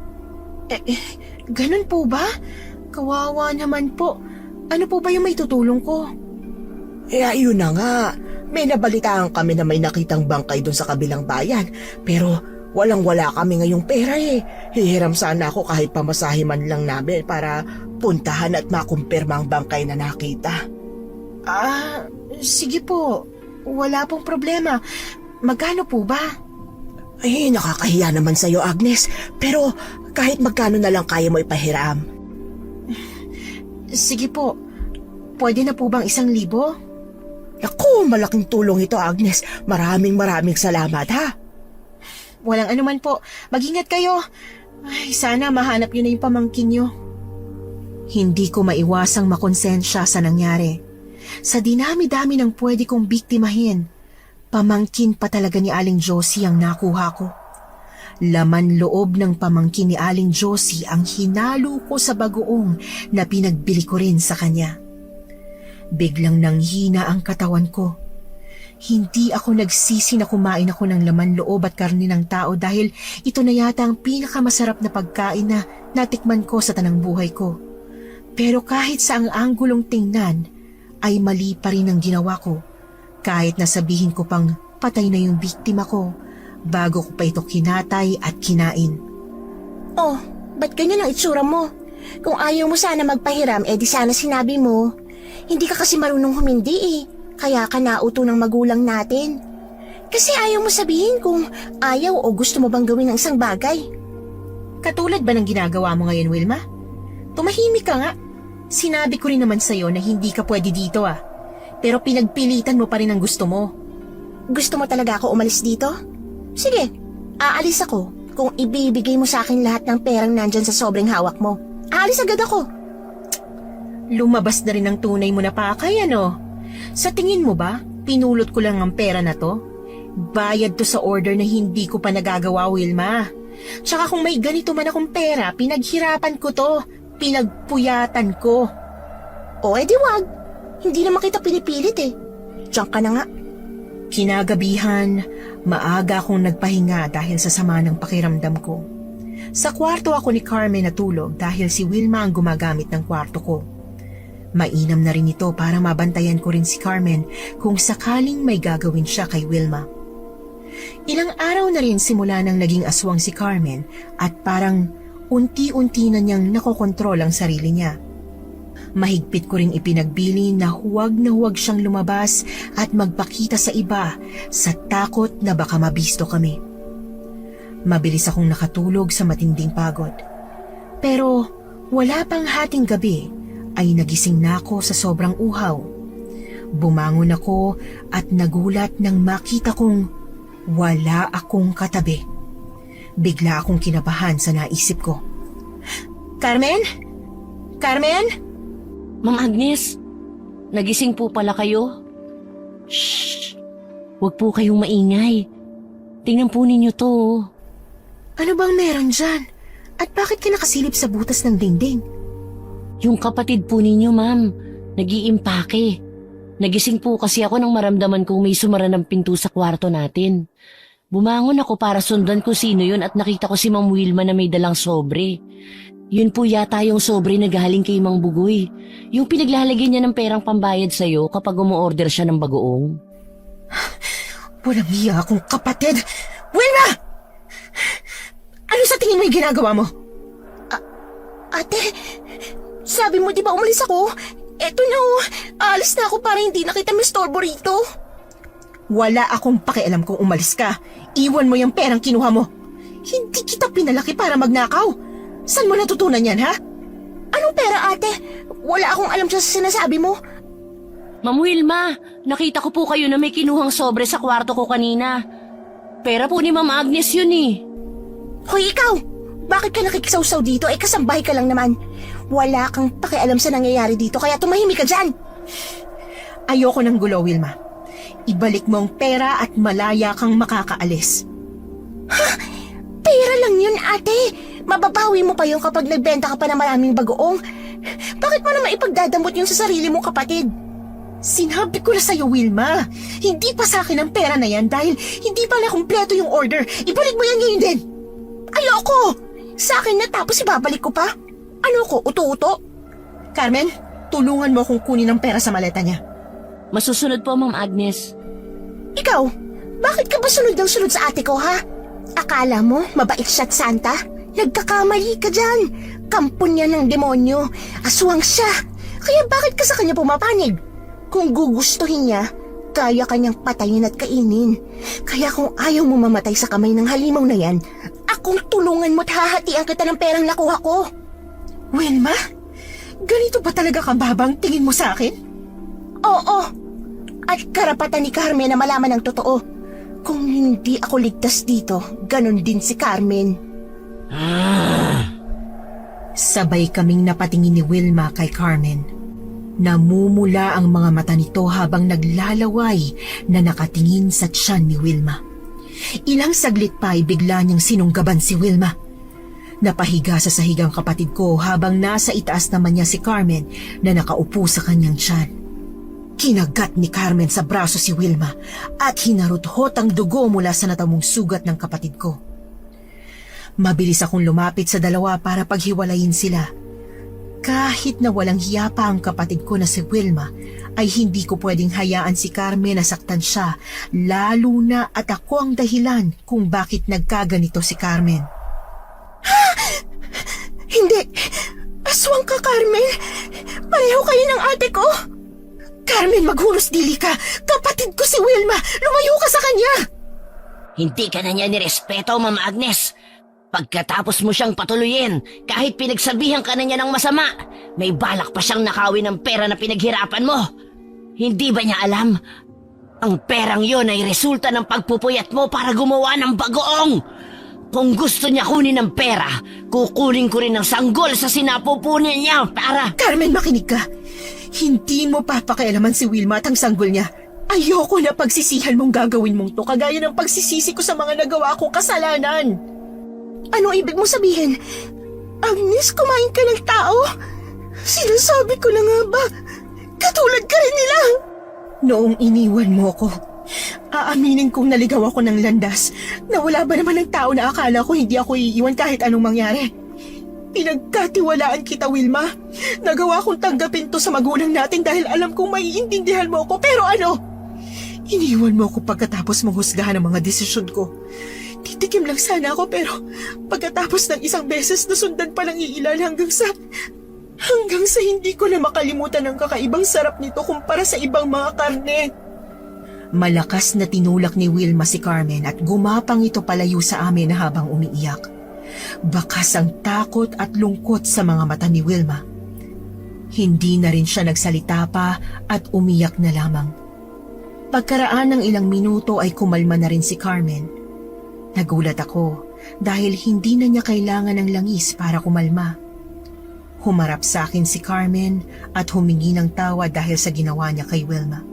Ganun po ba? Kawawa naman po. Ano po ba yung may tutulong ko? Ayun na nga. May nabalitaan kami na may nakitang bangkay doon sa kabilang bayan. Pero walang-wala kami ngayong pera eh. Hihiram sana ako kahit pamasahe man lang namin para puntahan at makumpirma ang bangkay na nakita. Sige po. Wala pong problema. Magkano po ba? Ay, nakakahiya naman sa'yo Agnes. Pero kahit magkano na lang kaya mo ipahiram. Sige po. Pwede na po bang 1,000? Naku, malaking tulong ito Agnes. Maraming salamat ha. Walang anuman po. Mag-ingat kayo. Ay, sana mahanap yun na yung pamangkin nyo. Hindi ko maiwasang makonsensya sa nangyari. Sa dinami-dami ng pwede kong biktimahin, pamangkin pa talaga ni Aling Josie ang nakuha ko. Laman loob ng pamangkin ni Aling Josie ang hinalo ko sa bagoong na pinagbili ko rin sa kanya. Biglang nanghina ang katawan ko. Hindi ako nagsisi na kumain ako ng laman loob at karne ng tao dahil ito na yata ang pinakamasarap na pagkain na natikman ko sa tanang buhay ko. Pero kahit sa ang anggulong tingnan, ay mali pa rin ang ginawa ko. Kahit nasabihin ko pang patay na yung biktima ko, bago ko pa ito kinatay at kinain. Oh, ba't ganyan ang itsura mo? Kung ayaw mo sana magpahiram, di sana sinabi mo. Hindi ka kasi marunong humindi eh. Kaya ka nauto ng magulang natin. Kasi ayaw mo sabihin kung ayaw o gusto mo bang gawin ng isang bagay. Katulad ba ng ginagawa mo ngayon, Wilma? Tumahimik ka nga. Sinabi ko rin naman sa'yo na hindi ka pwede dito ah. Pero pinagpilitan mo pa rin ang gusto mo. Gusto mo talaga ako umalis dito? Sige, aalis ako kung ibibigay mo sa akin lahat ng perang nandyan sa sobrang hawak mo. Aalis agad ako. Lumabas na rin ang tunay mo na pakay, ano? Sa tingin mo ba, pinulot ko lang ang pera na to? Bayad to sa order na hindi ko pa nagagawa, Wilma. Tsaka kung may ganito man akong pera, pinaghirapan ko to. Pinagpuyatan ko. O edi wag. Hindi naman kita pinipilit eh. Diyan ka na nga. Kinagabihan, maaga akong nagpahinga dahil sa sama ng pakiramdam ko. Sa kwarto ako ni Carmen natulog dahil si Wilma ang gumagamit ng kwarto ko. Mainam na rin ito para mabantayan ko rin si Carmen kung sakaling may gagawin siya kay Wilma. Ilang araw na rin simula nang naging aswang si Carmen at parang unti-unti na niyang nakokontrol ang sarili niya. Mahigpit ko ring ipinagbili na huwag siyang lumabas at magpakita sa iba sa takot na baka mabisto kami. Mabilis akong nakatulog sa matinding pagod. Pero wala pang hating gabi ay nagising na ako sa sobrang uhaw. Bumangon ako at nagulat nang makita kong wala akong katabi. Bigla akong kinabahan sa naisip ko. Carmen? Carmen? Ma'am Agnes, nagising po pala kayo? Shh! Huwag po kayong maingay. Tingnan po ninyo to. Ano bang meron dyan? At bakit ka nakasilip sa butas ng dingding? Yung kapatid po ninyo, ma'am, nag-iimpake. Nagising po kasi ako nang maramdaman kong may sumara ng pinto sa kwarto natin. Bumangon ako para sundan ko sino yun at nakita ko si Ma'am Wilma na may dalang sobre. Yun po yata yung sobre na galing kay Mang Bugoy. Yung pinaglalagyan niya ng perang pambayad sa'yo kapag umu-order siya ng bagoong. Walang hiya akong kapatid! Wilma! Ano sa tingin mo yung ginagawa mo? Ate, sabi mo di ba umalis ako? Eto na oh, alis na ako para hindi na kita mistorbo rito. Wala akong pakialam kung umalis ka. Iwan mo yung perang kinuha mo. Hindi kita pinalaki para magnakaw. Saan mo natutunan yan, ha? Anong pera, ate? Wala akong alam sa sinasabi mo. Ma'am Wilma, nakita ko po kayo na may kinuhang sobre sa kwarto ko kanina. Pera po ni Ma'am Agnes yun eh. Hoy, ikaw! Bakit ka nakikisawsaw dito? Kasambahay ka lang naman. Wala kang pakialam sa nangyayari dito, kaya tumahimik ka dyan. Ayoko ng gulo, Wilma. Ibalik mo ang pera at malaya kang makakaalis. Ha? Pera lang yun, ate. Mababawi mo pa yun kapag nagbenta ka pa ng maraming bagoong. Bakit mo naman ipagdadamot yun sa sarili mong kapatid? Sinabi ko na sa'yo, Wilma. Hindi pa sa akin ang pera na yan dahil hindi pa na kumpleto yung order. Ibalik mo yan ngayon din. Ayoko! Sa akin na tapos ibabalik ko pa. Ano ko, uto-uto? Carmen, tulungan mo akong kunin ang pera sa maleta niya. Masusunod po, Ma'am Agnes. Ikaw, bakit ka ba sunod ng sunod sa ate ko, ha? Akala mo, mabait siya't santa? Nagkakamali ka dyan. Kampon niya ng demonyo. Aswang siya. Kaya bakit ka sa kanya pumapanig? Kung gugustuhin niya, kaya kanyang patayin at kainin. Kaya kung ayaw mo mamatay sa kamay ng halimaw na yan, akong tulungan mo't hahatian kita ng perang nakuha ko. Wilma, ganito ba talaga kababang tingin mo sa akin? Oo. At karapatan ni Carmen na malaman ang totoo. Kung hindi ako ligtas dito, ganon din si Carmen. Sabay kaming napatingin ni Wilma kay Carmen. Namumula ang mga mata nito habang naglalaway na nakatingin sa tiyan ni Wilma. Ilang saglit pa ay bigla niyang sinunggaban si Wilma. Napahiga sa sahigang kapatid ko habang nasa itaas naman niya si Carmen na nakaupo sa kanyang tiyan. Kinagat ni Carmen sa braso si Wilma at hinaruthot ang dugo mula sa natamong sugat ng kapatid ko. Mabilis akong lumapit sa dalawa para paghiwalayin sila. Kahit na walang hiya pa ang kapatid ko na si Wilma, ay hindi ko pwedeng hayaan si Carmen na saktan siya, lalo na at ako ang dahilan kung bakit nagkaganito si Carmen. Ha! Hindi! Aswang ka, Carmen! Pareho kayo ng ate ko! Carmen, maghunos dili ka! Kapatid ko si Wilma! Lumayo ka sa kanya! Hindi ka na niya nirespeto, Ma'am Agnes. Pagkatapos mo siyang patuloyin, kahit pinagsabihan ka na niya ng masama, may balak pa siyang nakawin ng pera na pinaghirapan mo. Hindi ba niya alam? Ang perang yon ay resulta ng pagpupuyat mo para gumawa ng bagoong. Kung gusto niya kunin ng pera, kukunin ko rin ng sanggol sa sinapupunan niya para... Carmen, makinig ka. Hindi mo papakialaman si Wilma at ang sanggol niya. Ayoko na pagsisihan mong gagawin mong to kagaya ng pagsisisi ko sa mga nagawa kong kasalanan. Ano ibig mo sabihin? Agnes, kumain ka ng tao? Sinasabi ko na nga ba? Katulad ka rin nila. Noong iniwan mo ko, aaminin kong naligaw ako ng landas na wala ba naman ng tao na akala ko hindi ako iiwan kahit anong mangyari. Pinagkatiwalaan kita, Wilma. Nagawa kong tanggapin to sa magulang natin dahil alam kong maiintindihan mo ako. Pero ano? Iniwan mo ako pagkatapos mong husgahan ang mga desisyon ko. Titikim lang sana ako pero pagkatapos ng isang beses nasundan pa ng iilan hanggang sa hindi ko na makalimutan ang kakaibang sarap nito kumpara sa ibang mga karne. Malakas na tinulak ni Wilma si Carmen at gumapang ito palayo sa amin habang umiiyak. Bakas ang takot at lungkot sa mga mata ni Wilma. Hindi na rin siya nagsalita pa at umiyak na lamang. Pagkaraan ng ilang minuto ay kumalma na rin si Carmen. Nagulat ako dahil hindi na niya kailangan ng langis para kumalma. Humarap sa akin si Carmen at humingi ng tawa dahil sa ginawa niya kay Wilma.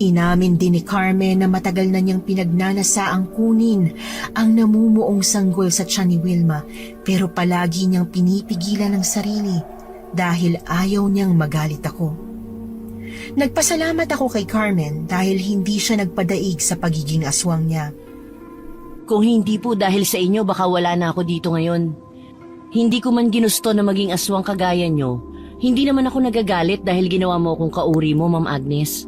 Inamin din ni Carmen na matagal na niyang pinagnanasaang kunin ang namumuong sanggol sa tiyan ni Wilma pero palagi niyang pinipigilan ang sarili dahil ayaw niyang magalit ako. Nagpasalamat ako kay Carmen dahil hindi siya nagpadaig sa pagiging aswang niya. Kung hindi po dahil sa inyo, baka wala na ako dito ngayon. Hindi ko man ginusto na maging aswang kagaya nyo. Hindi naman ako nagagalit dahil ginawa mo akong kauri mo, Ma'am Agnes.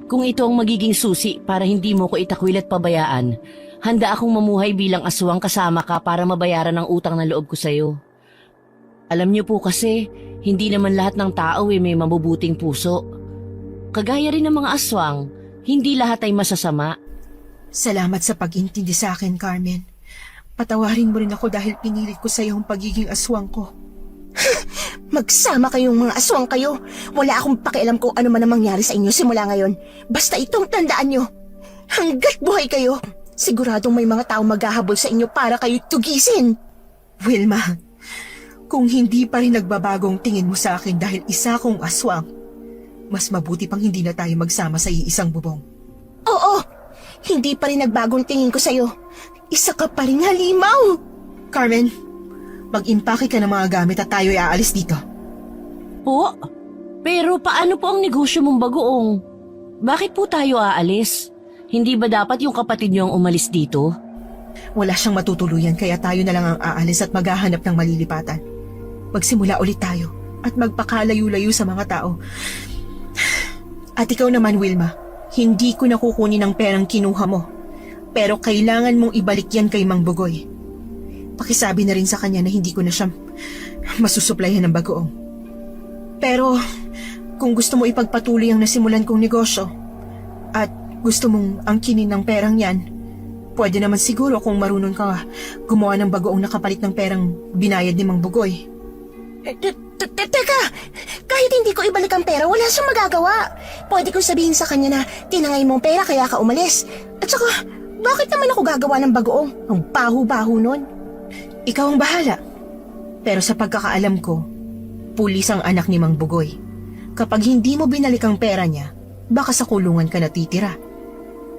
Kung ito ang magiging susi para hindi mo ko itakwil at pabayaan, handa akong mamuhay bilang aswang kasama ka para mabayaran ang utang na loob ko sa'yo. Alam niyo po kasi, hindi naman lahat ng tao may mabubuting puso. Kagaya rin ng mga aswang, Hindi lahat ay masasama. Salamat sa pag-intindi sa akin, Carmen. Patawarin mo rin ako dahil pinilit ko sa iyo ang pagiging aswang ko. Magsama kayong mga aswang kayo. Wala akong pakialam kung ano man ang mangyari sa inyo simula ngayon. Basta itong tandaan nyo. Hanggat buhay kayo, siguradong may mga tao maghahabol sa inyo para kayo tugisin. Wilma, kung hindi pa rin nagbabagong tingin mo sa akin dahil isa kong aswang, mas mabuti pang hindi na tayo magsama sa iisang bubong. Oo, hindi pa rin nagbagong tingin ko sa'yo. Isa ka pa rin halimaw. Carmen, mag-impake ka ng mga gamit at tayo'y aalis dito. Po? Pero paano po ang negosyo mong bagoong? Bakit po tayo aalis? Hindi ba dapat yung kapatid niyo ang umalis dito? Wala siyang matutuluyan kaya tayo na lang ang aalis at maghahanap ng malilipatan. Magsimula ulit tayo at magpakalayo-layo sa mga tao. At ikaw naman, Wilma, hindi ko nakukunin ang perang kinuha mo. Pero kailangan mong ibalik yan kay Mang Bugoy. Pakisabi na rin sa kanya na hindi ko na siya masusuplayan ng bagoong. Pero kung gusto mo ipagpatuloy ang nasimulan kong negosyo at gusto mong angkinin ng perang yan, pwede naman siguro kung marunong ka gumawa ng bagoong nakapalit ng perang binayad ni Mang Bugoy. Teka, kahit hindi ko ibalik ang pera, wala siyang magagawa. Pwede kong sabihin sa kanya na tinangay mong pera kaya ka umalis. At saka, bakit naman ako gagawa ng bagoong? Ang baho-baho nun. Ikaw ang bahala. Pero sa pagkakaalam ko, pulis ang anak ni Mang Bugoy. Kapag hindi mo binalik ang pera niya, baka sa kulungan ka natitira.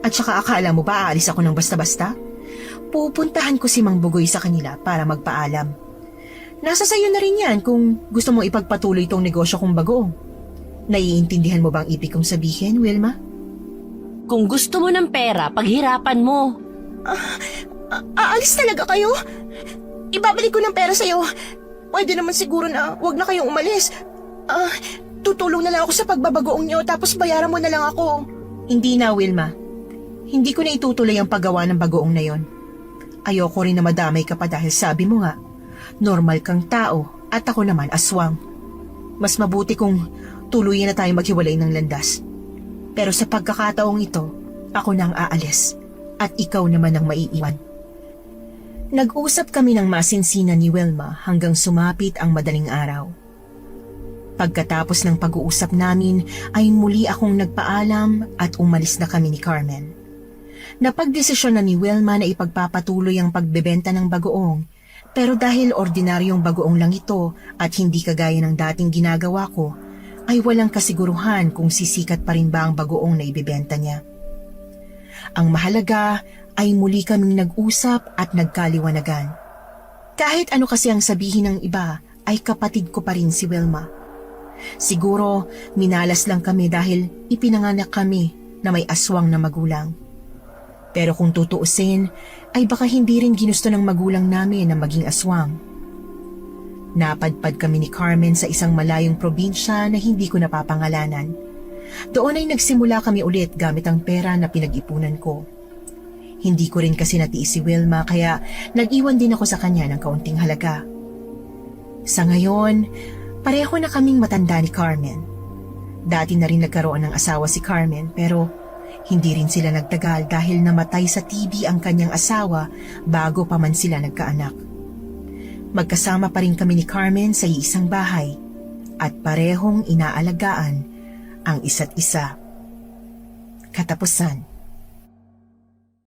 At saka akala mo ba aalis ako ng basta-basta? Pupuntahan ko si Mang Bugoy sa kanila para magpaalam. Nasa sayo na rin yan kung gusto mong ipagpatuloy itong negosyo kong bagoong. Naiintindihan mo ba ang ibig kong sabihin, Wilma? Kung gusto mo ng pera, paghirapan mo. Aalis talaga kayo? Ibabalik ko ng pera sa'yo. Pwede naman siguro na wag na kayong umalis. Tutulong na lang ako sa pagbabagoong nyo tapos bayaran mo na lang ako. Hindi na, Wilma. Hindi ko na itutuloy ang paggawa ng bagoong na yon. Ayoko rin na madamay ka pa dahil sabi mo nga, normal kang tao at ako naman aswang. Mas mabuti kung tuluyan na tayo maghiwalay ng landas. Pero sa pagkakataong ito, ako nang aalis at ikaw naman ang maiiwan. Nag-usap kami ng masinsinan ni Wilma hanggang sumapit ang madaling araw. Pagkatapos ng pag-uusap namin ay muli akong nagpaalam at umalis na kami ni Carmen. Napagdesisyon na ni Wilma na ipagpapatuloy ang pagbebenta ng bagoong, pero dahil ordinaryong bagoong lang ito at hindi kagaya ng dating ginagawa ko, ay walang kasiguruhan kung sisikat pa rin ba ang bagoong na ibebenta niya. Ang mahalaga ay muli kaming nag-usap at nagkaliwanagan. Kahit ano kasi ang sabihin ng iba, ay kapatid ko pa rin si Wilma. Siguro minalas lang kami dahil ipinanganak kami na may aswang na magulang. Pero kung tutuusin, ay baka hindi rin ginusto ng magulang namin na maging aswang. Napadpad kami ni Carmen sa isang malayong probinsya na hindi ko napapangalanan. Doon ay nagsimula kami ulit gamit ang pera na pinag-ipunan ko. Hindi ko rin kasi natiis si Wilma kaya nag-iwan din ako sa kanya ng kaunting halaga. Sa ngayon, pareho na kaming matanda ni Carmen. Dati na rin nagkaroon ng asawa si Carmen pero hindi rin sila nagtagal dahil namatay sa TB ang kanyang asawa bago pa man sila nagkaanak. Magkasama pa rin kami ni Carmen sa iisang bahay at parehong inaalagaan ang isa't isa. Katapusan.